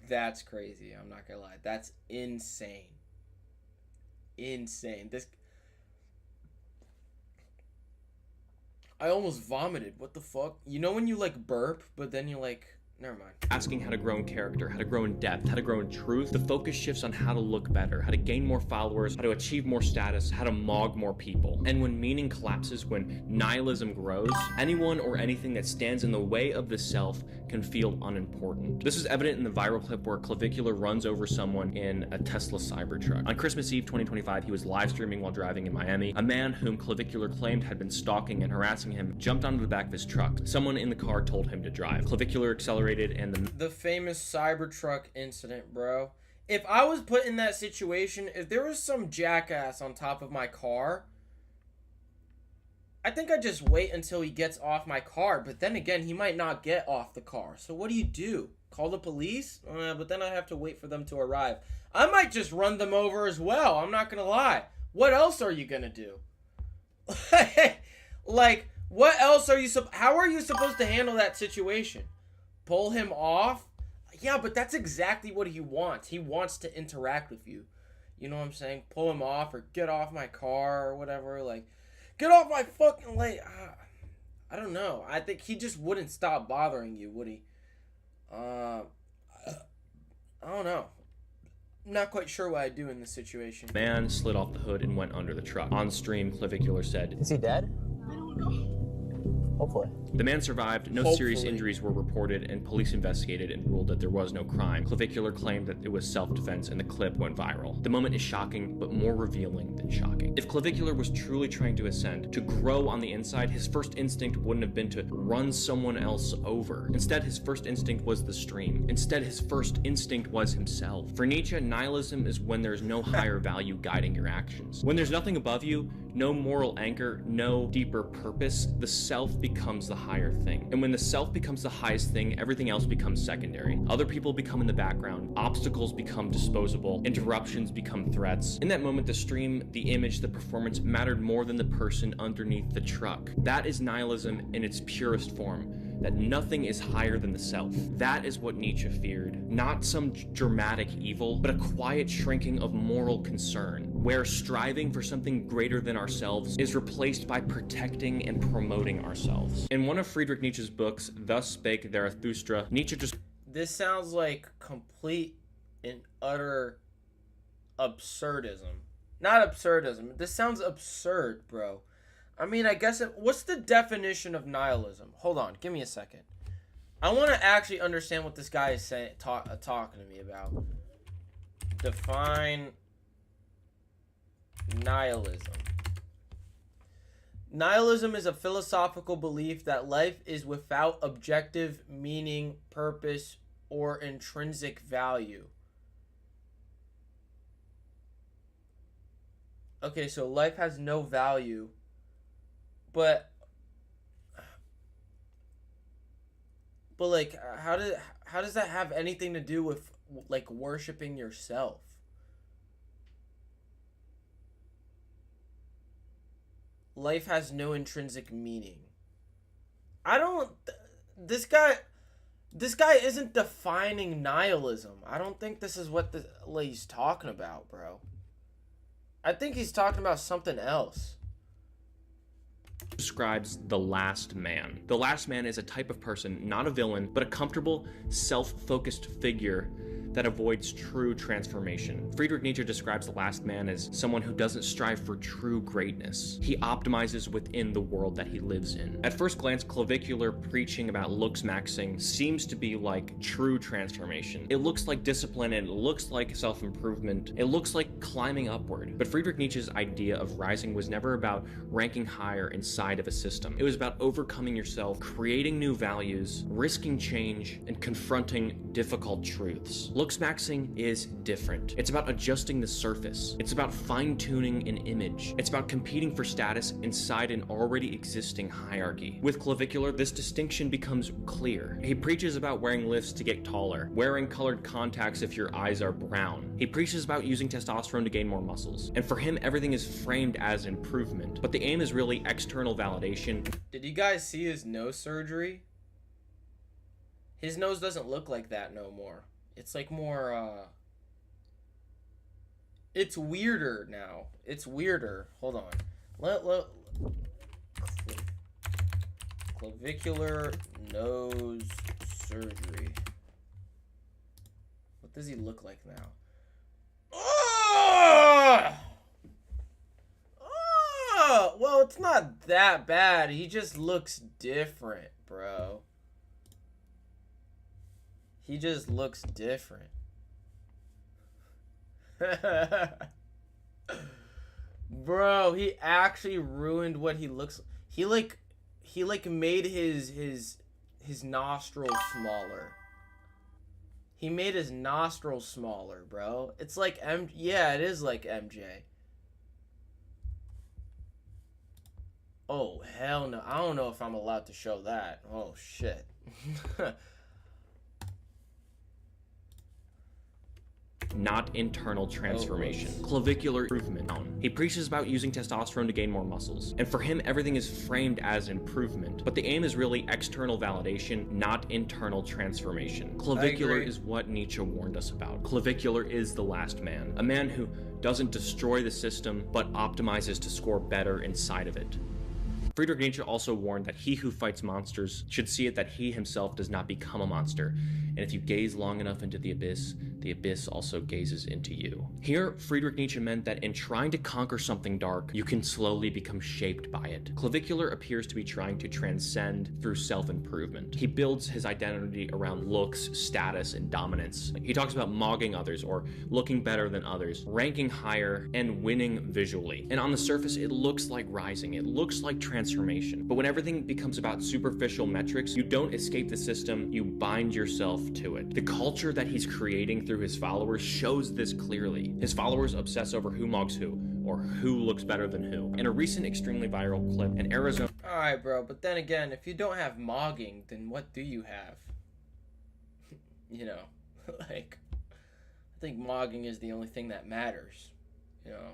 That's crazy. I'm not gonna lie. That's insane. Insane. I almost vomited. What the fuck? You know when you like burp, but then you like... Never mind. asking how to grow in character, how to grow in depth, how to grow in truth, the focus shifts on how to look better, how to gain more followers, how to achieve more status, how to mog more people. And when meaning collapses, when nihilism grows, anyone or anything that stands in the way of the self can feel unimportant. This is evident in the viral clip where Clavicular runs over someone in a Tesla Cybertruck. On Christmas Eve 2025, he was live streaming while driving in Miami. A man whom Clavicular claimed had been stalking and harassing him jumped onto the back of his truck. Someone in the car told him to drive. Clavicular accelerated separated and The famous Cybertruck incident, bro. If I was put in that situation, if there was some jackass on top of my car, I think I'd just wait until he gets off my car. But then again, he might not get off the car. So what do? Call the police? But then I have to wait for them to arrive. I might just run them over as well. I'm not going to lie. What else are you going to do? Like, what else are you... How are you supposed to handle that situation? Pull him off? Yeah, but that's exactly what he wants. He wants to interact with you. You know what I'm saying? Pull him off or get off my car or whatever. Like, get off my fucking leg. I don't know. I think he just wouldn't stop bothering you, would he? I don't know. I'm not quite sure what I'd do in this situation. man slid off the hood and went under the truck. On stream, Clavicular said, Is he dead? I don't know. Hopefully. the man survived, no serious Hopefully. injuries were reported, and police investigated and ruled that there was no crime. Clavicular claimed that it was self-defense, and the clip went viral. The moment is shocking, but more revealing than shocking. If Clavicular was truly trying to ascend, to grow on the inside, his first instinct wouldn't have been to run someone else over. Instead, his first instinct was the stream. Instead, his first instinct was himself. For Nietzsche, nihilism is when there's no higher value guiding your actions. When there's nothing above you, no moral anchor, no deeper purpose, the self becomes the higher thing. And when the self becomes the highest thing, everything else becomes secondary. Other people become in the background, obstacles become disposable, interruptions become threats. In that moment, the stream, the image, the performance mattered more than the person underneath the truck. That is nihilism in its purest form. That nothing is higher than the self. That is what Nietzsche feared. Not some dramatic evil, but a quiet shrinking of moral concern, where striving for something greater than ourselves is replaced by protecting and promoting ourselves. In one of Friedrich Nietzsche's books, Thus Spake Zarathustra, Nietzsche just This sounds like complete and utter absurdism. Not absurdism. This sounds absurd, bro. I mean, I guess what's the definition of nihilism? Hold on, give me a second. I want to actually understand what this guy is saying, talking to me about. Define nihilism. Nihilism is a philosophical belief that life is without objective meaning, purpose, or intrinsic value. Okay, so life has no value. But like, how does that have anything to do with like worshiping yourself? Life has no intrinsic meaning. This guy isn't defining nihilism. I don't think this is what he's talking about, bro. I think he's talking about something else. describes the last man. The last man is a type of person, not a villain, but a comfortable, self-focused figure that avoids true transformation. Friedrich Nietzsche describes the last man as someone who doesn't strive for true greatness. He optimizes within the world that he lives in. At first glance, Clavicular preaching about looks-maxing seems to be like true transformation. It looks like discipline, and it looks like self-improvement. It looks like climbing upward. But Friedrich Nietzsche's idea of rising was never about ranking higher inside of a system. It was about overcoming yourself, creating new values, risking change, and confronting difficult truths. Looks-maxing is different. It's about adjusting the surface. It's about fine-tuning an image. It's about competing for status inside an already existing hierarchy. With Clavicular, this distinction becomes clear. He preaches about wearing lifts to get taller, wearing colored contacts if your eyes are brown. He preaches about using testosterone to gain more muscles. And for him, everything is framed as improvement. But the aim is really external validation. Did you guys see his nose surgery? His nose doesn't look like that no more. It's like more, it's weirder now. It's weirder. Hold on. Clavicular nose surgery. What does he look like now? Oh! Oh! Well, it's not that bad. He just looks different, bro. He just looks different. Bro, he actually ruined what he looks like. He like made his nostrils smaller. He made his nostrils smaller, bro. It's like yeah, it is like MJ. Oh, hell no. I don't know if I'm allowed to show that. Oh, shit. Not internal transformation. Clavicular improvement. He preaches about using testosterone to gain more muscles. And for him, everything is framed as improvement. But the aim is really external validation, not internal transformation. Clavicular is what Nietzsche warned us about. Clavicular is the last man. A man who doesn't destroy the system, but optimizes to score better inside of it. Friedrich Nietzsche also warned that he who fights monsters should see it that he himself does not become a monster, and if you gaze long enough into the abyss also gazes into you. Here, Friedrich Nietzsche meant that in trying to conquer something dark, you can slowly become shaped by it. Clavicular appears to be trying to transcend through self-improvement. He builds his identity around looks, status, and dominance. He talks about mogging others or looking better than others, ranking higher, and winning visually. And on the surface, it looks like rising. It looks like transformation. But when everything becomes about superficial metrics, you don't escape the system, you bind yourself to it. The culture that he's creating through his followers shows this clearly. His followers obsess over who mogs who, or who looks better than who. In a recent extremely viral clip, an Arizona... Alright, bro, but then again, if you don't have mogging, then what do you have? You know, like, I think mogging is the only thing that matters, you know?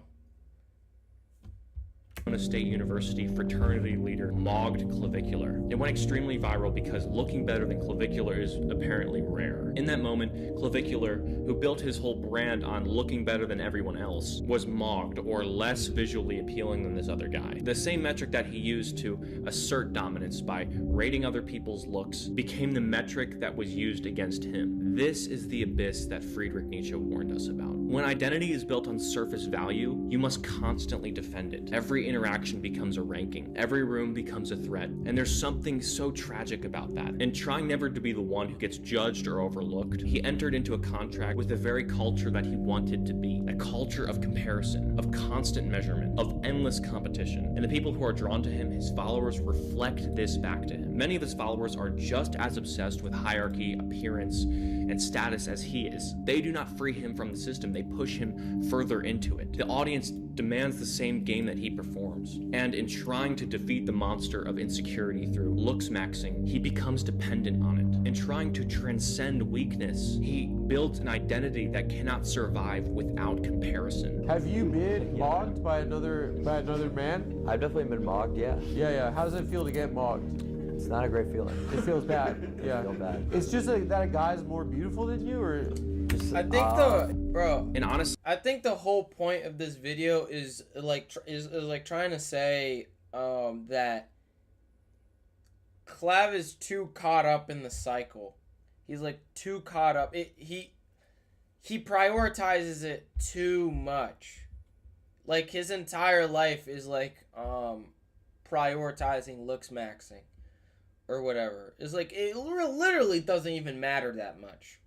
State University fraternity leader mogged Clavicular. It went extremely viral because looking better than Clavicular is apparently rare. In that moment, Clavicular, who built his whole brand on looking better than everyone else, was mogged or less visually appealing than this other guy. The same metric that he used to assert dominance by rating other people's looks became the metric that was used against him. This is the abyss that Friedrich Nietzsche warned us about. When identity is built on surface value, you must constantly defend it. Every interaction becomes a ranking. Every room becomes a threat. And there's something so tragic about that. And trying never to be the one who gets judged or overlooked, he entered into a contract with the very culture that he wanted to be. A culture of comparison, of constant measurement, of endless competition. And the people who are drawn to him, his followers, reflect this back to him. Many of his followers are just as obsessed with hierarchy, appearance, and status as he is. They do not free him from the system. They push him further into it. The audience demands the same game that he performs. And in trying to defeat the monster of insecurity through looks maxing, he becomes dependent on it. In trying to transcend weakness, he builds an identity that cannot survive without comparison. Have you been mogged by another man? I've definitely been mogged, yeah. Yeah. How does it feel to get mogged? It's not a great feeling. It feels bad. Yeah. I feel bad. It's just like that a guy's more beautiful than you, or Just, I think And honestly, I think the whole point of this video is like trying to say that Clav is too caught up in the cycle. He's like too caught up. He prioritizes it too much. Like his entire life is like prioritizing looks maxing or whatever. It's like it literally doesn't even matter that much.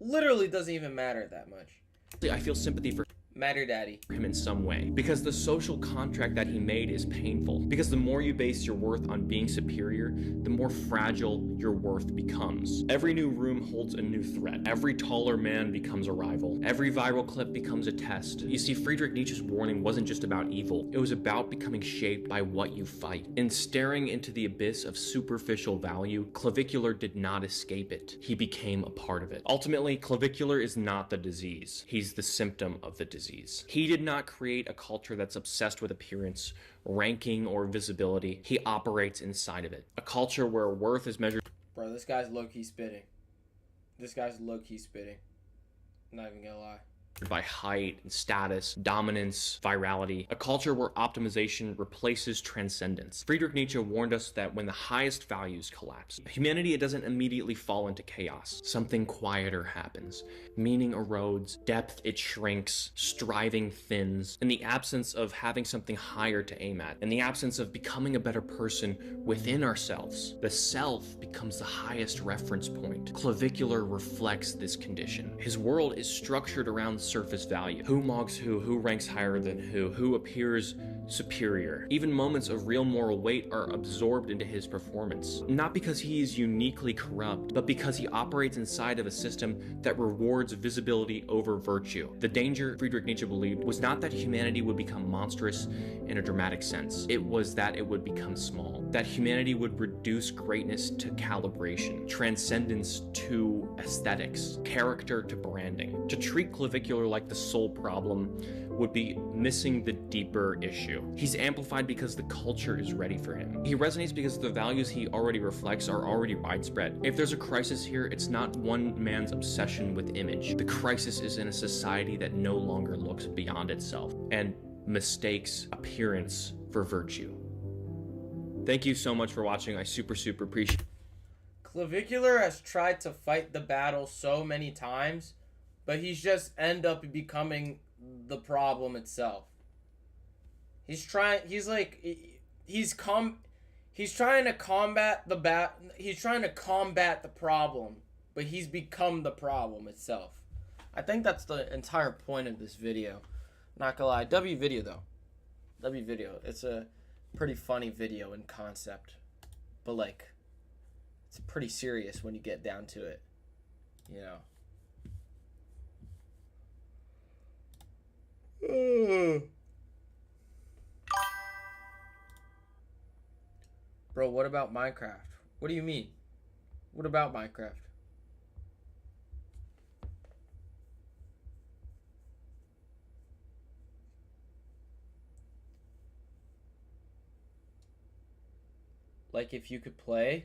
Literally doesn't even matter that much. I feel sympathy for Matter Daddy. him in some way, because the social contract that he made is painful. Because the more you base your worth on being superior, the more fragile your worth becomes. Every new room holds a new threat. Every taller man becomes a rival. Every viral clip becomes a test. You see, Friedrich Nietzsche's warning wasn't just about evil. It was about becoming shaped by what you fight. In staring into the abyss of superficial value, Clavicular did not escape it. He became a part of it. Ultimately, Clavicular is not the disease. He's the symptom of the disease. He did not create a culture that's obsessed with appearance, ranking, or visibility. He operates inside of it. A culture where worth is measured Bro, this guy's low-key spitting. This guy's low-key spitting. Not even gonna lie. by height and status, dominance, virality, a culture where optimization replaces transcendence. Friedrich Nietzsche warned us that when the highest values collapse, humanity, it doesn't immediately fall into chaos. Something quieter happens. Meaning erodes, depth it shrinks, striving thins. In the absence of having something higher to aim at, in the absence of becoming a better person within ourselves, the self becomes the highest reference point. Clavicular reflects this condition. His world is structured around surface value. Who mogs who ranks higher than who appears superior. Even moments of real moral weight are absorbed into his performance. Not because he is uniquely corrupt, but because he operates inside of a system that rewards visibility over virtue. The danger, Friedrich Nietzsche believed, was not that humanity would become monstrous in a dramatic sense. It was that it would become small. That humanity would reduce greatness to calibration, transcendence to aesthetics, character to branding. To treat Clavicular like the sole problem would be missing the deeper issue. He's amplified because the culture is ready for him. He resonates because the values he already reflects are already widespread. If there's a crisis here, it's not one man's obsession with image. The crisis is in a society that no longer looks beyond itself and mistakes appearance for virtue. Thank you so much for watching. I super appreciate it. Clavicular has tried to fight the battle so many times, but he's just end up becoming the problem itself. He's trying to combat the problem, but he's become the problem itself. I think that's the entire point of this video. Not gonna lie. W video though. W video. It's a pretty funny video in concept, but like it's pretty serious when you get down to it, you know. Bro, what about Minecraft? What do you mean? What about Minecraft? Like if you could play?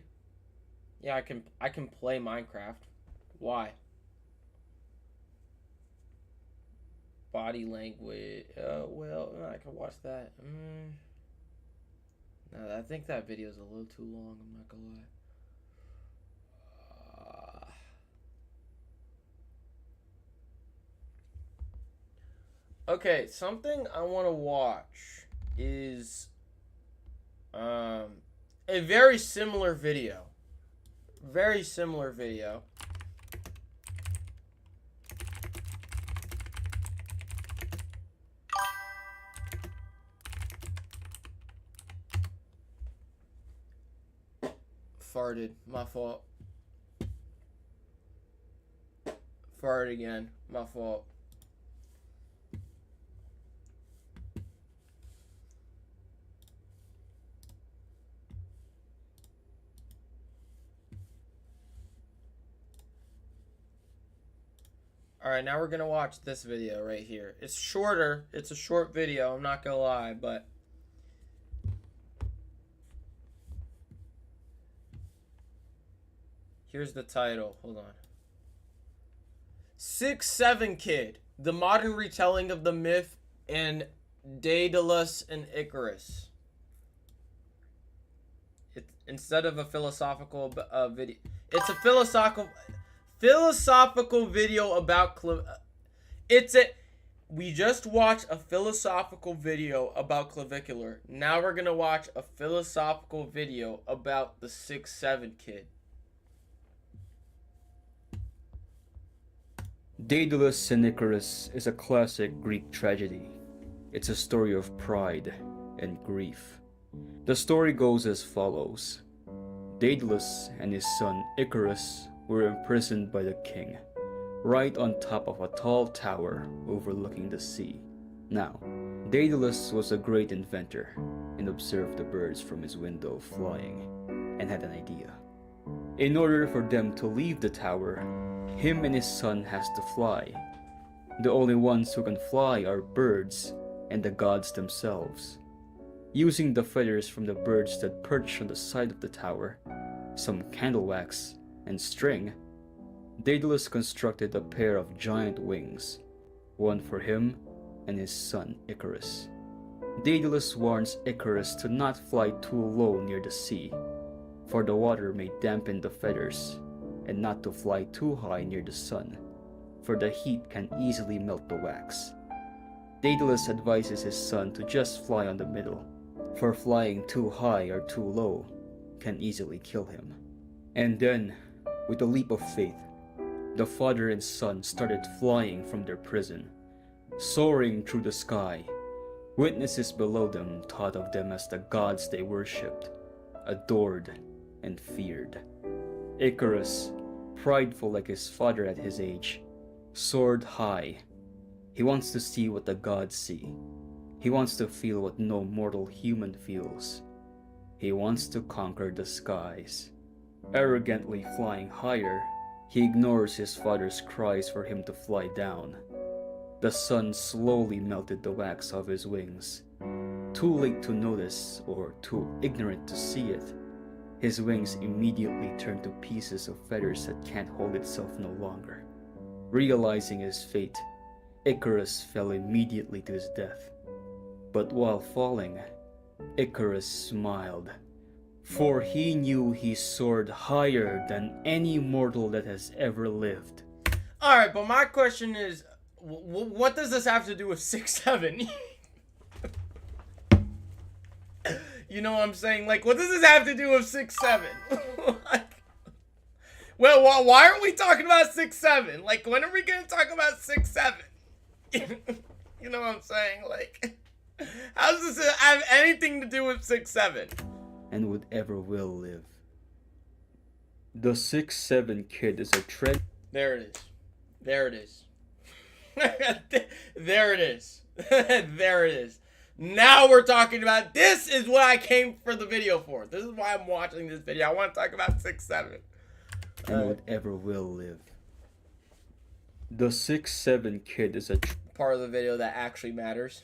Yeah, I can play Minecraft. Why? Body language. Well, I can watch that. No, I think that video is a little too long. I'm not gonna lie. Okay, something I want to watch is a very similar video. Very similar video. Farted. My fault. Farted again. My fault. Alright, now we're gonna watch this video right here. It's shorter. It's a short video, I'm not gonna lie, but here's the title. Hold on. 6-7 Kid, the modern retelling of the myth in Daedalus and Icarus. Instead of a philosophical video, it's a philosophical video about we just watched a philosophical video about Clavicular. Now we're gonna watch a philosophical video about the 6-7 Kid. Daedalus and Icarus is a classic Greek tragedy. It's a story of pride and grief. The story goes as follows. Daedalus and his son Icarus were imprisoned by the king, right on top of a tall tower overlooking the sea. Now, Daedalus was a great inventor and observed the birds from his window flying and had an idea. In order for them to leave the tower, him and his son has to fly. The only ones who can fly are birds and the gods themselves. Using the feathers from the birds that perch on the side of the tower, some candle wax, and string, Daedalus constructed a pair of giant wings, one for him and his son Icarus. Daedalus warns Icarus to not fly too low near the sea, for the water may dampen the feathers, and not to fly too high near the sun, for the heat can easily melt the wax. Daedalus advises his son to just fly on the middle, for flying too high or too low can easily kill him. And then, with a leap of faith, the father and son started flying from their prison, soaring through the sky. Witnesses below them thought of them as the gods they worshipped, adored, and feared. Icarus, prideful like his father at his age, soared high. He wants to see what the gods see. He wants to feel what no mortal human feels. He wants to conquer the skies. Arrogantly flying higher, he ignores his father's cries for him to fly down. The sun slowly melted the wax off his wings. Too late to notice, or too ignorant to see it, his wings immediately turned to pieces of feathers that can't hold itself no longer. Realizing his fate, Icarus fell immediately to his death. But while falling, Icarus smiled, for he knew he soared higher than any mortal that has ever lived. Alright, but my question is, what does this have to do with 6'7"? You know what I'm saying? Like, what does this have to do with 6'7"? Like, well, why aren't we talking about 6'7"? Like, when are we gonna talk about 6'7"? You know what I'm saying? Like, how does this have anything to do with 6'7"? And would ever will live. The 6'7" kid is a trend. There it is. There it is. There it is. There it is. Now we're talking about, this is what I came for the video for. This is why I'm watching this video. I want to talk about 6'7". And would ever will live. The 6'7" kid is a Part of the video that actually matters.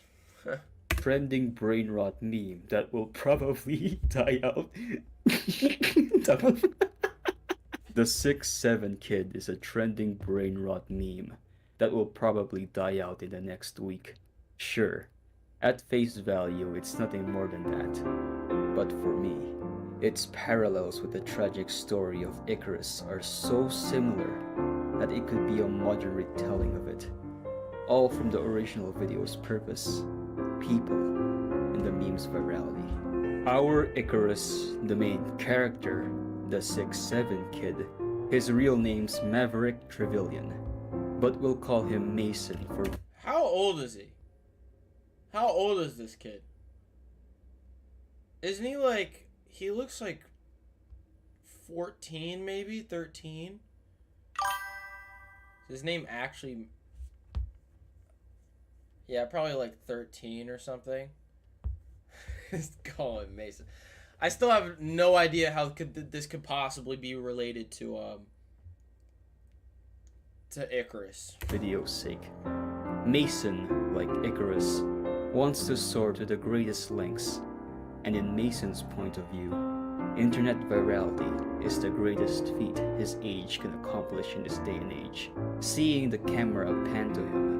trending brain rot meme that will probably die out. The 6'7" kid is a trending brain rot meme that will probably die out in the next week. Sure, at face value, it's nothing more than that. But for me, its parallels with the tragic story of Icarus are so similar that it could be a modern retelling of it. All from the original video's purpose, people, and the meme's virality. Our Icarus, the main character, the 6'7" kid, his real name's Maverick Trevelyan, but we'll call him Mason for... How old is he? How old is this kid? Isn't he like... He looks like 14 maybe? 13? Is his name actually... Yeah, probably like 13 or something. Just call him Mason. I still have no idea how this could possibly be related to Icarus. video's sake. Mason, like Icarus, wants to soar to the greatest lengths, and in Mason's point of view, internet virality is the greatest feat his age can accomplish in this day and age. Seeing the camera pan to him,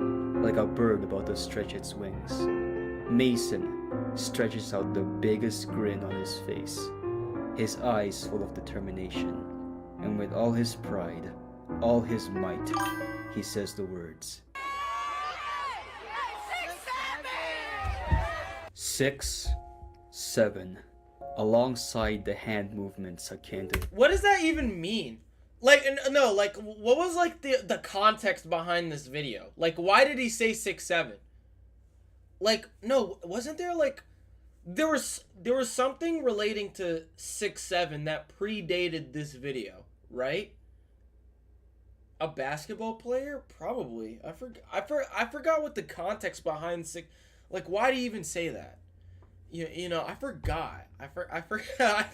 like a bird about to stretch its wings, Mason stretches out the biggest grin on his face, his eyes full of determination, and with all his pride, all his might, he says the words, 6'7", alongside the hand movements akin to... What does that even mean? Like, no, like, what was, like, the context behind this video? Like, why did he say 6'7"? Like, no, wasn't there, like... There was something relating to 6'7" that predated this video, right? A basketball player? Probably. I forgot what the context behind 6... Like, why do you even say that? You know, I forgot. I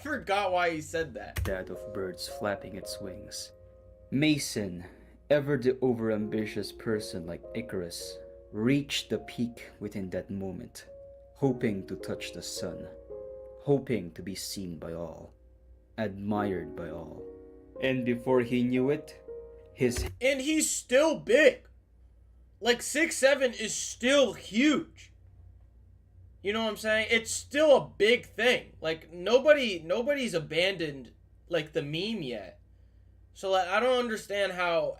forgot why he said that. That of birds flapping its wings. Mason, ever the overambitious person like Icarus, reached the peak within that moment, hoping to touch the sun, hoping to be seen by all, admired by all. And before he knew it, And he's still big. Like, 6'7" is still huge. You know what I'm saying? It's still a big thing. Like, nobody's abandoned, like, the meme yet. So, like, I don't understand how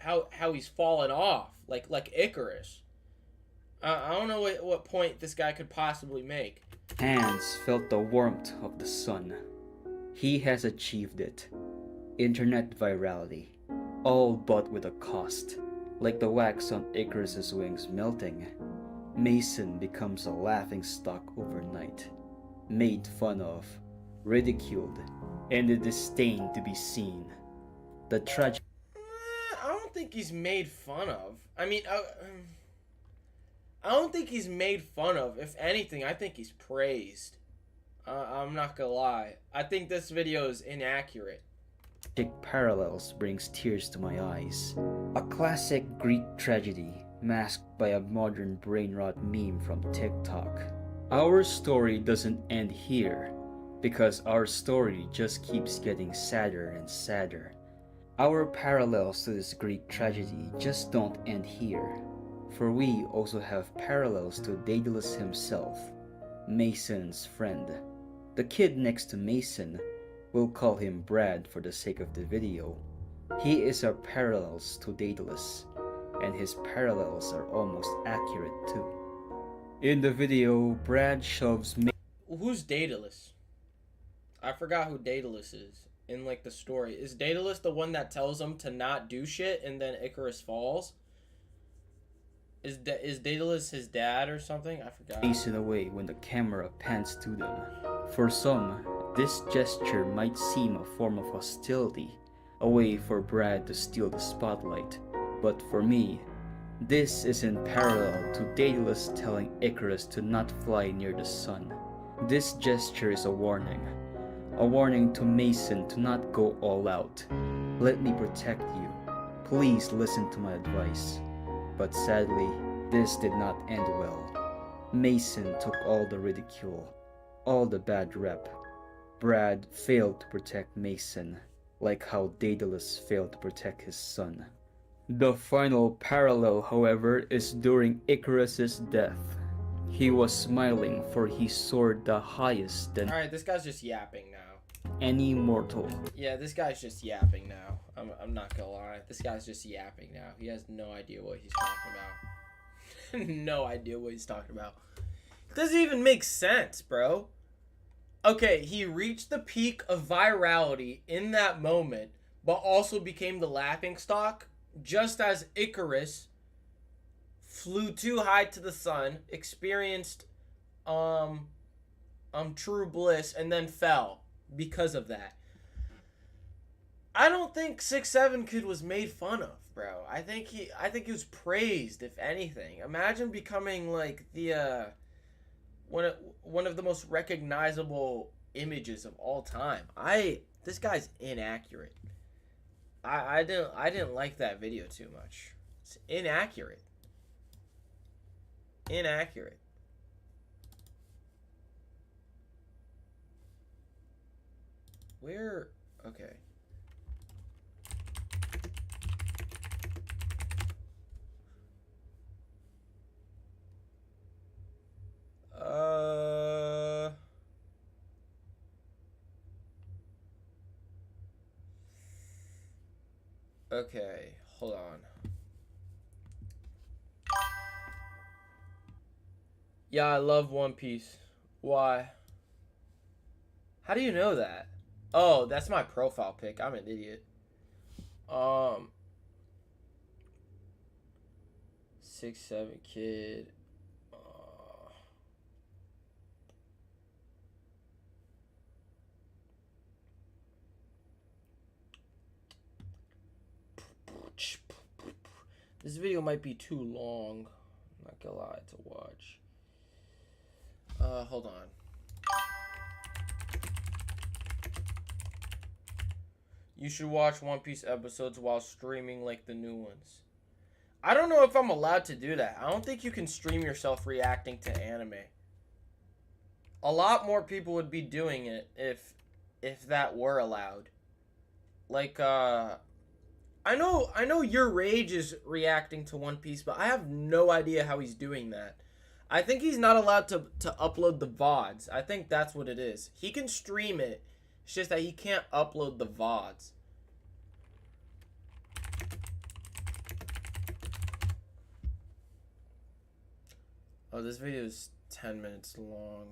he's fallen off, like Icarus. I don't know what point this guy could possibly make. hands felt the warmth of the sun. He has achieved it. Internet virality. All but with a cost. Like the wax on Icarus's wings melting. Mason becomes a laughingstock overnight, made fun of, ridiculed, and a disdain to be seen. The tragedy. I don't think he's made fun of. I mean, I don't think he's made fun of. If anything, I think he's praised. I'm not gonna lie. I think this video is inaccurate. Parallels brings tears to my eyes. A classic Greek tragedy masked by a modern brain rot meme from TikTok. Our story doesn't end here, because our story just keeps getting sadder and sadder. Our parallels to this Greek tragedy just don't end here, for we also have parallels to Daedalus himself, Mason's friend. The kid next to Mason, we'll call him Brad for the sake of the video, he is our parallels to Daedalus, and his parallels are almost accurate too. In the video, Brad shoves Who's Daedalus? I forgot who Daedalus is in like the story. Is Daedalus the one that tells him to not do shit and then Icarus falls? Is Daedalus his dad or something? I forgot. Mason away when the camera pans to them. For some, this gesture might seem a form of hostility, a way for Brad to steal the spotlight. But for me, this is in parallel to Daedalus telling Icarus to not fly near the sun. This gesture is a warning to Mason to not go all out. Let me protect you. Please listen to my advice. But sadly, this did not end well. Mason took all the ridicule, all the bad rep. Brad failed to protect Mason, like how Daedalus failed to protect his son. The final parallel, however, is during Icarus's death. He was smiling, for he soared the highest than Alright, this guy's just yapping now. any mortal. Yeah, this guy's just yapping now. I'm not gonna lie. This guy's just yapping now. He has no idea what he's talking about. No idea what he's talking about. Doesn't even make sense, bro. Okay, he reached the peak of virality in that moment, but also became the laughingstock just as Icarus flew too high to the sun, experienced true bliss, and then fell because of that. I don't think 6'7" kid was made fun of, bro. I think he was praised, if anything. Imagine becoming like the one of the most recognizable images of all time. This guy's inaccurate. I didn't like that video too much. It's inaccurate. Inaccurate. Where? Okay. Okay, hold on. Yeah, I love One Piece. Why? How do you know that? Oh, that's my profile pic. I'm an idiot. 6'7" kid. This video might be too long. I'm not gonna lie, to watch. Hold on. You should watch One Piece episodes while streaming like the new ones. I don't know if I'm allowed to do that. I don't think you can stream yourself reacting to anime. A lot more people would be doing it if that were allowed. Like, I know Your Rage is reacting to One Piece, but I have no idea how he's doing that. I think he's not allowed to upload the VODs. I think that's what it is. He can stream it. It's just that he can't upload the VODs. Oh, this video is 10 minutes long.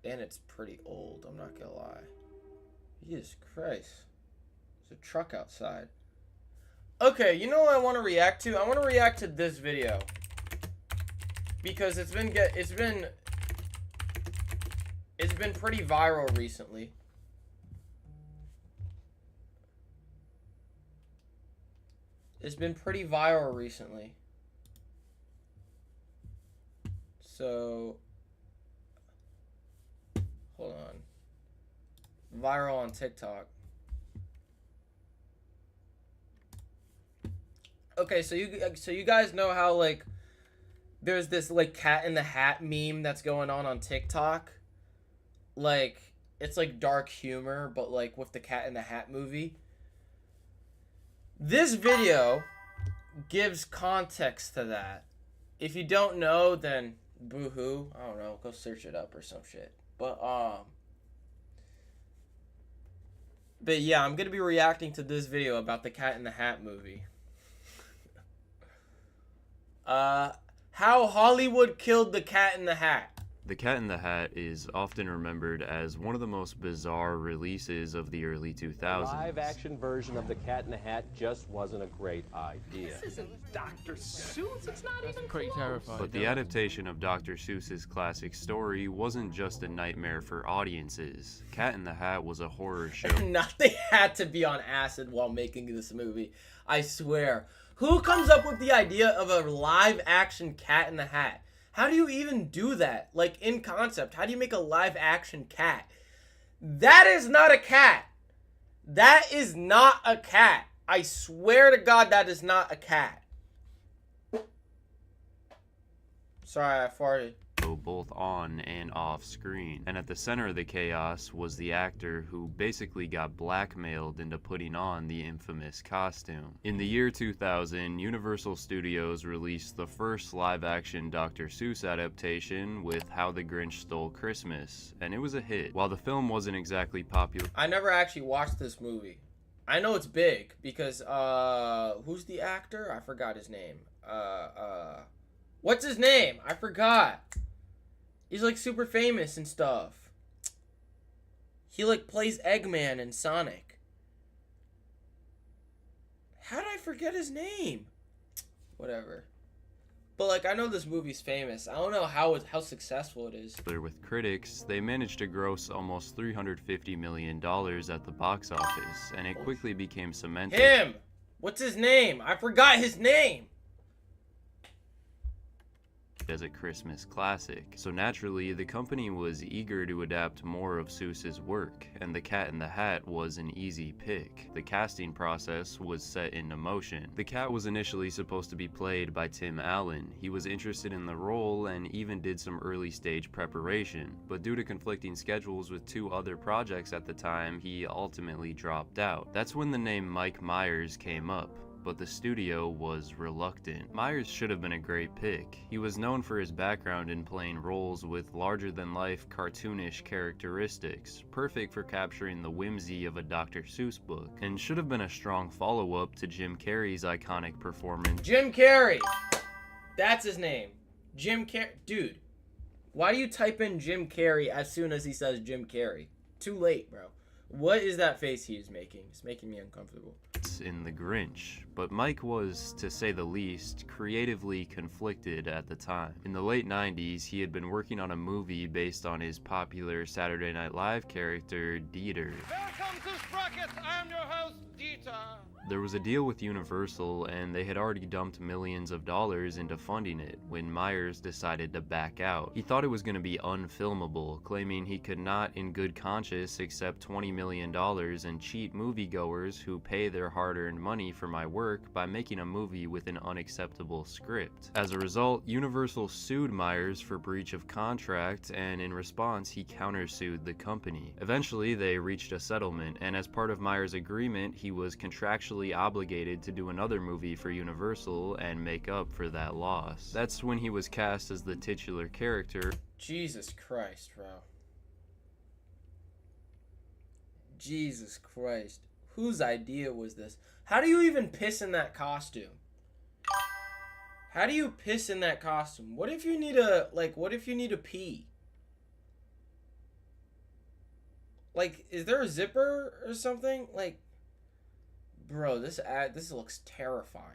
And it's pretty old, I'm not gonna lie. Jesus Christ. There's a truck outside. Okay, you know what I want to react to? I want to react to this video. Because it's been pretty viral recently. It's been pretty viral recently. So, hold on. Viral on TikTok. Okay, so you guys know how like there's this like Cat in the Hat meme that's going on TikTok. Like it's like dark humor, but like with the Cat in the Hat movie. This video gives context to that. If you don't know, then boo-hoo. I don't know. Go search it up or some shit. But yeah, I'm gonna be reacting to this video about the Cat in the Hat movie. How Hollywood killed the Cat in the Hat. The Cat in the Hat is often remembered as one of the most bizarre releases of the early 2000s. The live-action version of The Cat in the Hat just wasn't a great idea. This isn't Dr. Seuss. It's not even pretty close. terrifying. But the adaptation of Dr. Seuss's classic story wasn't just a nightmare for audiences. Cat in the Hat was a horror show. They had to be on acid while making this movie. I swear. Who comes up with the idea of a live-action Cat in the Hat? How do you even do that? Like, in concept, how do you make a live-action cat? That is not a cat. That is not a cat. I swear to God, that is not a cat. Sorry, I farted. Both on and off screen. And at the center of the chaos was the actor who basically got blackmailed into putting on the infamous costume. In the year 2000, Universal Studios released the first live-action Dr. Seuss adaptation with How the Grinch Stole Christmas, and it was a hit. While the film wasn't exactly popular, I never actually watched this movie. I know it's big because who's the actor? I forgot his name. What's his name? I forgot. He's like super famous and stuff. He like plays Eggman in Sonic. How did I forget his name? Whatever. But like I know this movie's famous. I don't know how successful it is. with critics, they managed to gross almost $350 million at the box office, and it quickly became cemented. Him! What's his name? I forgot his name! As a Christmas classic. So naturally, the company was eager to adapt more of Seuss's work, and The Cat in the Hat was an easy pick. The casting process was set into motion. The cat was initially supposed to be played by Tim Allen. He was interested in the role and even did some early stage preparation, but due to conflicting schedules with 2 other projects at the time, he ultimately dropped out. That's when the name Mike Myers came up, but the studio was reluctant. Myers should have been a great pick. He was known for his background in playing roles with larger-than-life cartoonish characteristics, perfect for capturing the whimsy of a Dr. Seuss book, and should have been a strong follow-up to Jim Carrey's iconic performance. Jim Carrey! That's his name. Jim Carrey. Dude, why do you type in Jim Carrey as soon as he says Jim Carrey? Too late, bro. What is that face he is making? It's making me uncomfortable. In The Grinch, but Mike was, to say the least, creatively conflicted at the time. In the late 90s, he had been working on a movie based on his popular Saturday Night Live character, Dieter. Welcome to Sprocket. I'm your host, Dieter. There was a deal with Universal, and they had already dumped millions of dollars into funding it when Myers decided to back out. He thought it was going to be unfilmable, claiming he could not in good conscience accept $20 million and cheat moviegoers who pay their hard-earned money for my work by making a movie with an unacceptable script. As a result, Universal sued Myers for breach of contract, and in response, he countersued the company. Eventually, they reached a settlement, and as part of Myers' agreement, he was contractually obligated to do another movie for Universal and make up for that loss. That's when he was cast as the titular character. Jesus Christ, bro. Jesus Christ. Whose idea was this? How do you even piss in that costume? How do you piss in that costume? What if you need a pee? Like, is there a zipper or something? Like, Bro, this looks terrifying.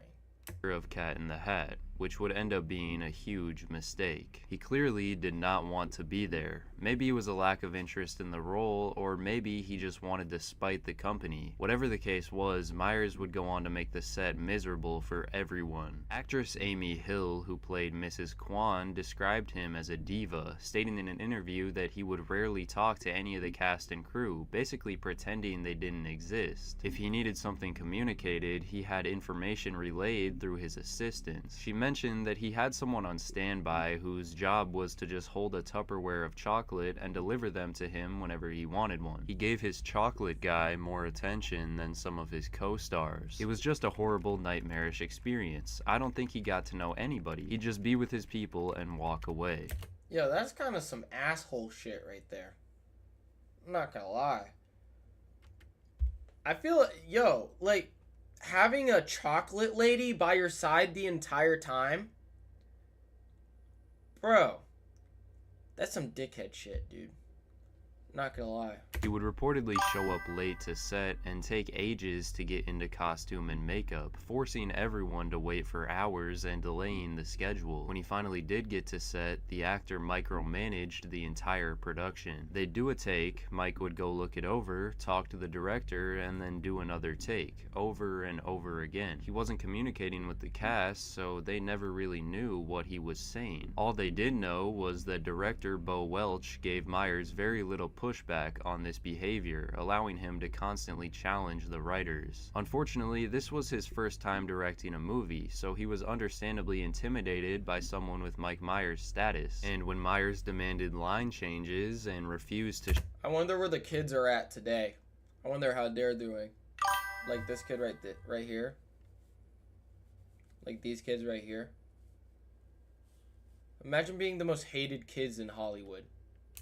Of Cat in the Hat, which would end up being a huge mistake. He clearly did not want to be there. Maybe it was a lack of interest in the role, or maybe he just wanted to spite the company. Whatever the case was, Myers would go on to make the set miserable for everyone. Actress Amy Hill, who played Mrs. Kwan, described him as a diva, stating in an interview that he would rarely talk to any of the cast and crew, basically pretending they didn't exist. If he needed something communicated, he had information relayed through his assistants. She mentioned that he had someone on standby whose job was to just hold a Tupperware of chocolate and deliver them to him whenever he wanted one. He gave his chocolate guy more attention than some of his co-stars. It was just a horrible, nightmarish experience. I don't think he got to know anybody. He'd just be with his people and walk away. Yo, that's kind of some asshole shit right there. I'm not gonna lie. I feel, yo, like, having a chocolate lady by your side the entire time, bro, that's some dickhead shit, dude. Not gonna lie. He would reportedly show up late to set and take ages to get into costume and makeup, forcing everyone to wait for hours and delaying the schedule. When he finally did get to set, the actor micromanaged the entire production. They'd do a take, Mike would go look it over, talk to the director, and then do another take, over and over again. He wasn't communicating with the cast, so they never really knew what he was saying. All they did know was that director Bo Welch gave Myers very little pushback on this behavior, allowing him to constantly challenge the writers. Unfortunately, this was his first time directing a movie, so he was understandably intimidated by someone with Mike Myers' status. And when Myers demanded line changes and refused to I wonder where the kids are at today. I wonder how they're doing. Like this kid right here. Like these kids right here. Imagine being the most hated kids in Hollywood.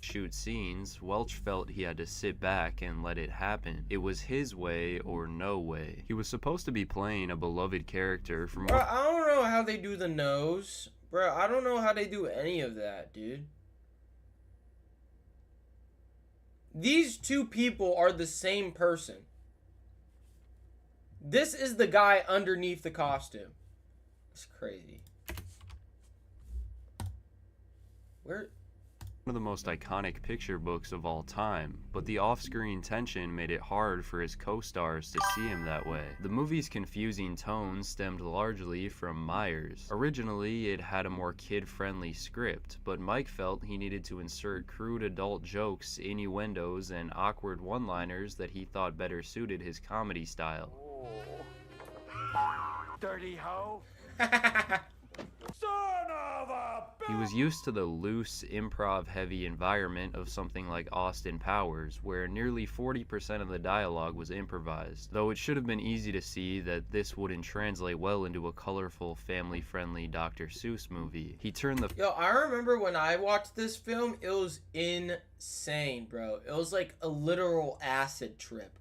shoot scenes, Welch felt he had to sit back and let it happen. It was his way or no way. He was supposed to be playing a beloved character from... Bro, I don't know how they do the nose. Bro, I don't know how they do any of that, dude. These two people are the same person. This is the guy underneath the costume. It's crazy. Where... One of the most iconic picture books of all time, but the off-screen tension made it hard for his co-stars to see him that way. The movie's confusing tone stemmed largely from Myers. Originally, it had a more kid-friendly script, but Mike felt he needed to insert crude adult jokes, innuendos, and awkward one-liners that he thought better suited his comedy style. Dirty hoe. He was used to the loose, improv-heavy environment of something like Austin Powers, where nearly 40% of the dialogue was improvised, though it should have been easy to see that this wouldn't translate well into a colorful, family-friendly Dr. Seuss movie. He turned the... Yo, I remember when I watched this film, it was insane, bro. It was like a literal acid trip.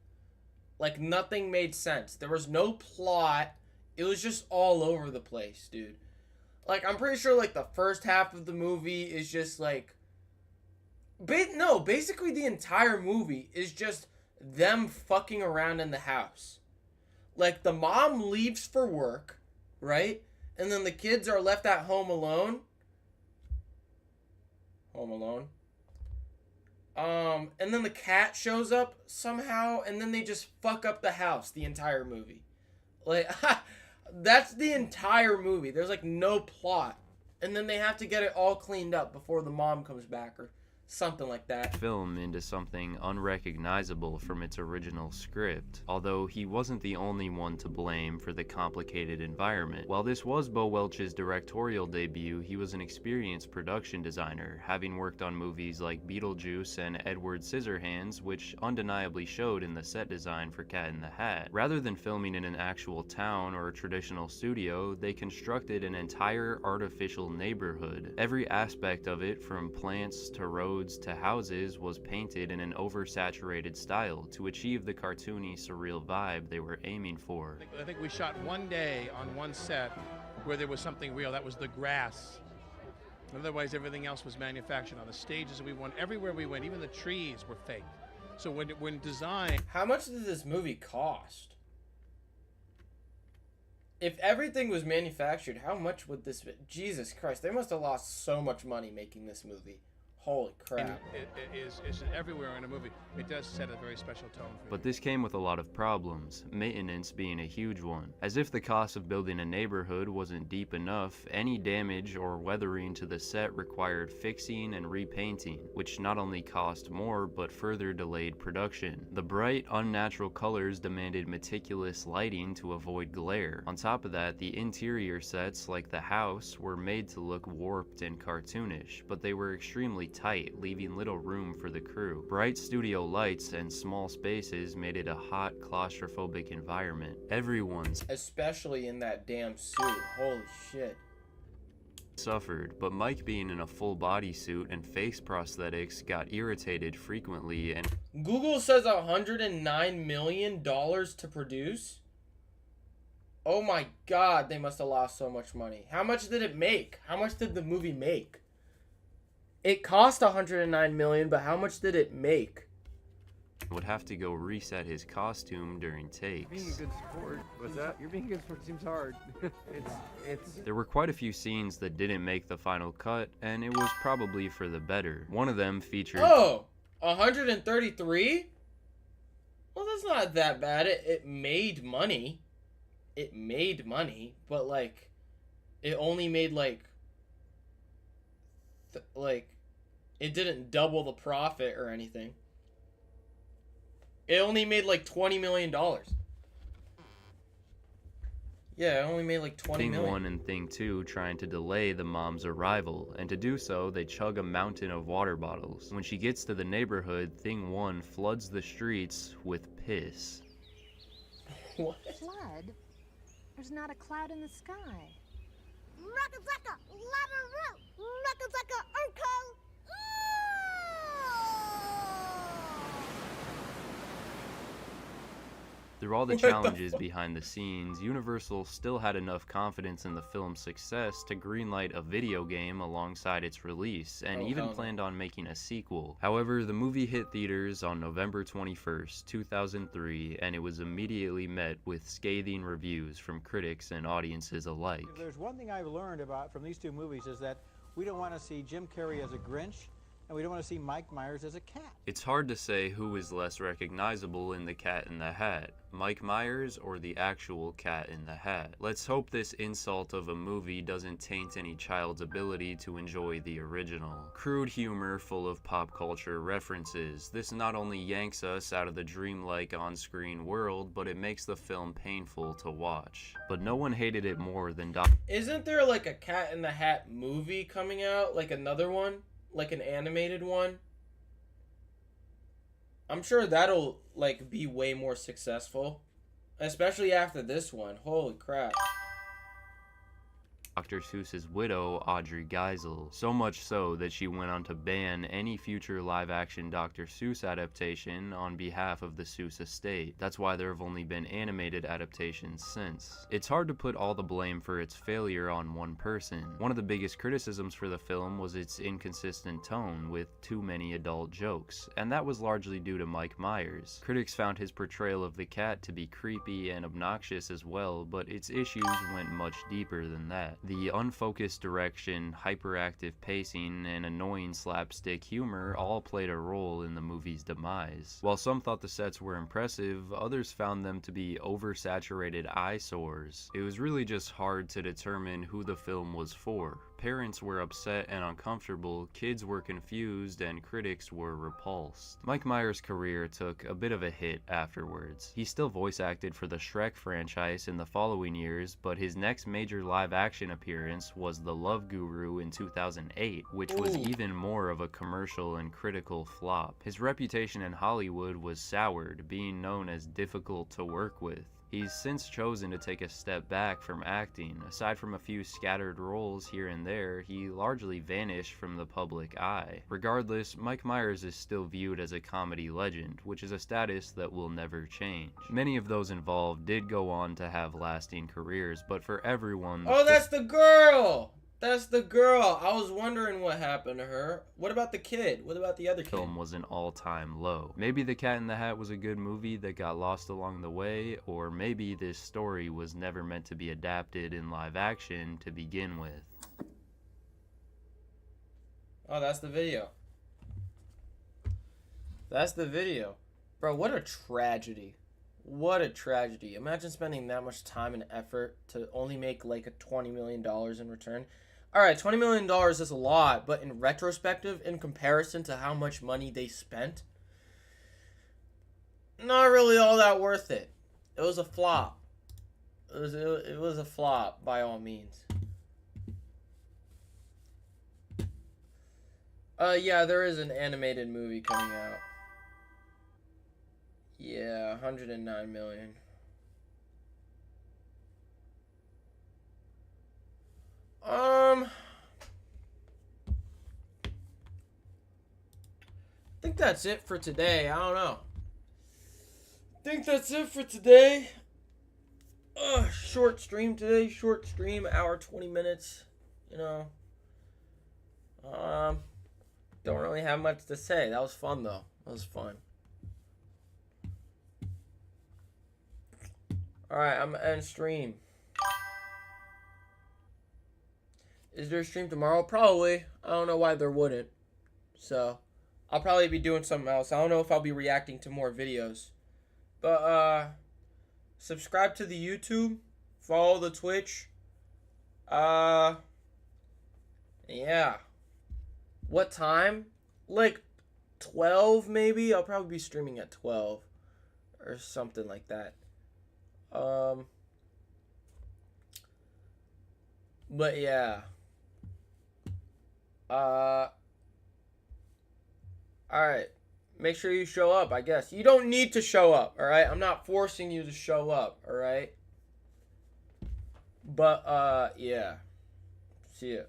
Like, nothing made sense. There was no plot. It was just all over the place, dude. Like, I'm pretty sure, like, the first half of the movie is just, like... basically the entire movie is just them fucking around in the house. Like, the mom leaves for work, right? And then the kids are left at home alone. Home alone. And then the cat shows up somehow, and then they just fuck up the house the entire movie. Like... That's the entire movie. There's like no plot. And then they have to get it all cleaned up before the mom comes back or something like that. Film into something unrecognizable from its original script, although he wasn't the only one to blame for the complicated environment. While this was Bo Welch's directorial debut, he was an experienced production designer, having worked on movies like Beetlejuice and Edward Scissorhands, which undeniably showed in the set design for Cat in the Hat. Rather than filming in an actual town or a traditional studio, they constructed an entire artificial neighborhood. Every aspect of it, from plants to roads to houses, was painted in an oversaturated style to achieve the cartoony, surreal vibe they were aiming for. I think we shot one day on one set where there was something real. That was the grass. Otherwise, everything else was manufactured. On the stages we went, everywhere we went, even the trees were fake. So when design... How much did this movie cost? If everything was manufactured, how much would this be? Jesus Christ, they must have lost so much money making this movie. Holy crap. And it is everywhere in a movie. It does set a very special tone for you. But this came with a lot of problems, maintenance being a huge one. As if the cost of building a neighborhood wasn't deep enough, any damage or weathering to the set required fixing and repainting, which not only cost more but further delayed production. The bright, unnatural colors demanded meticulous lighting to avoid glare. On top of that, the interior sets, like the house, were made to look warped and cartoonish, but they were extremely tight, leaving little room for the crew. Bright studio lights and small spaces made it a hot, claustrophobic environment. Everyone's, especially in that damn suit. Holy shit. Suffered, but Mike, being in a full body suit and face prosthetics, got irritated frequently, and Google says $109 million to produce? Oh my god, they must have lost so much money. How much did it make? How much did the movie make? It cost $109 million, but how much did it make? would have to go reset his costume during takes. Being a good sport. What's that? You're being a good sport seems hard. it's. There were quite a few scenes that didn't make the final cut, and it was probably for the better. One of them featured... Oh! 133? Well, that's not that bad. It made money. It made money, but, like, it only made, like, it didn't double the profit or anything. It only made, like, $20 million. Yeah, it only made, like, $20 million. Thing 1 and Thing 2 trying to delay the mom's arrival, and to do so, they chug a mountain of water bottles. When she gets to the neighborhood, Thing 1 floods the streets with piss. What? Flood? There's not a cloud in the sky. Through all the challenges behind the scenes, Universal still had enough confidence in the film's success to greenlight a video game alongside its release, and even planned on making a sequel. However, the movie hit theaters on November 21st, 2003, and it was immediately met with scathing reviews from critics and audiences alike. If there's one thing I've learned from these two movies is that we don't want to see Jim Carrey as a Grinch, and we don't want to see Mike Myers as a cat. It's hard to say who is less recognizable in The Cat in the Hat, Mike Myers or the actual Cat in the Hat. Let's hope this insult of a movie doesn't taint any child's ability to enjoy the original. Crude humor full of pop culture references. This not only yanks us out of the dreamlike on-screen world, but it makes the film painful to watch. But no one hated it more than Isn't there like a Cat in the Hat movie coming out? Like another one? Like an animated one? I'm sure that'll like be way more successful, especially after this one. Holy crap. Dr. Seuss's widow, Audrey Geisel, so much so that she went on to ban any future live-action Dr. Seuss adaptation on behalf of the Seuss estate. That's why there have only been animated adaptations since. It's hard to put all the blame for its failure on one person. One of the biggest criticisms for the film was its inconsistent tone, with too many adult jokes, and that was largely due to Mike Myers. Critics found his portrayal of the cat to be creepy and obnoxious as well, but its issues went much deeper than that. The unfocused direction, hyperactive pacing, and annoying slapstick humor all played a role in the movie's demise. While some thought the sets were impressive, others found them to be oversaturated eyesores. It was really just hard to determine who the film was for. Parents were upset and uncomfortable, kids were confused, and critics were repulsed. Mike Myers' career took a bit of a hit afterwards. He still voice acted for the Shrek franchise in the following years, but his next major live-action appearance was The Love Guru in 2008, which was even more of a commercial and critical flop. His reputation in Hollywood was soured, being known as difficult to work with. He's since chosen to take a step back from acting. Aside from a few scattered roles here and there, he largely vanished from the public eye. Regardless, Mike Myers is still viewed as a comedy legend, which is a status that will never change. Many of those involved did go on to have lasting careers, but for everyone... Oh, that's the girl! That's the girl. I was wondering what happened to her. What about the kid? What about the other kid? Film was an all-time low. Maybe The Cat in the Hat was a good movie that got lost along the way, or maybe this story was never meant to be adapted in live action to begin with. Oh, that's the video. That's the video. Bro, what a tragedy. What a tragedy. Imagine spending that much time and effort to only make like a $20 million in return. Alright, $20 million is a lot, but in retrospective, in comparison to how much money they spent, not really all that worth it. It was a flop. It was a flop, by all means. Yeah, there is an animated movie coming out. Yeah, 109 million. I think that's it for today. I don't know. I think that's it for today. Short stream today. Short stream, hour 20 minutes. You know. Don't really have much to say. That was fun though. That was fun. Alright, I'm gonna end stream. Is there a stream tomorrow? Probably. I don't know why there wouldn't. So, I'll probably be doing something else. I don't know if I'll be reacting to more videos. But, subscribe to the YouTube. Follow the Twitch. Yeah. What time? Like 12 maybe? I'll probably be streaming at 12. Or something like that. But yeah. Alright. Make sure you show up, I guess. You don't need to show up, alright? I'm not forcing you to show up, alright? But, yeah. See ya.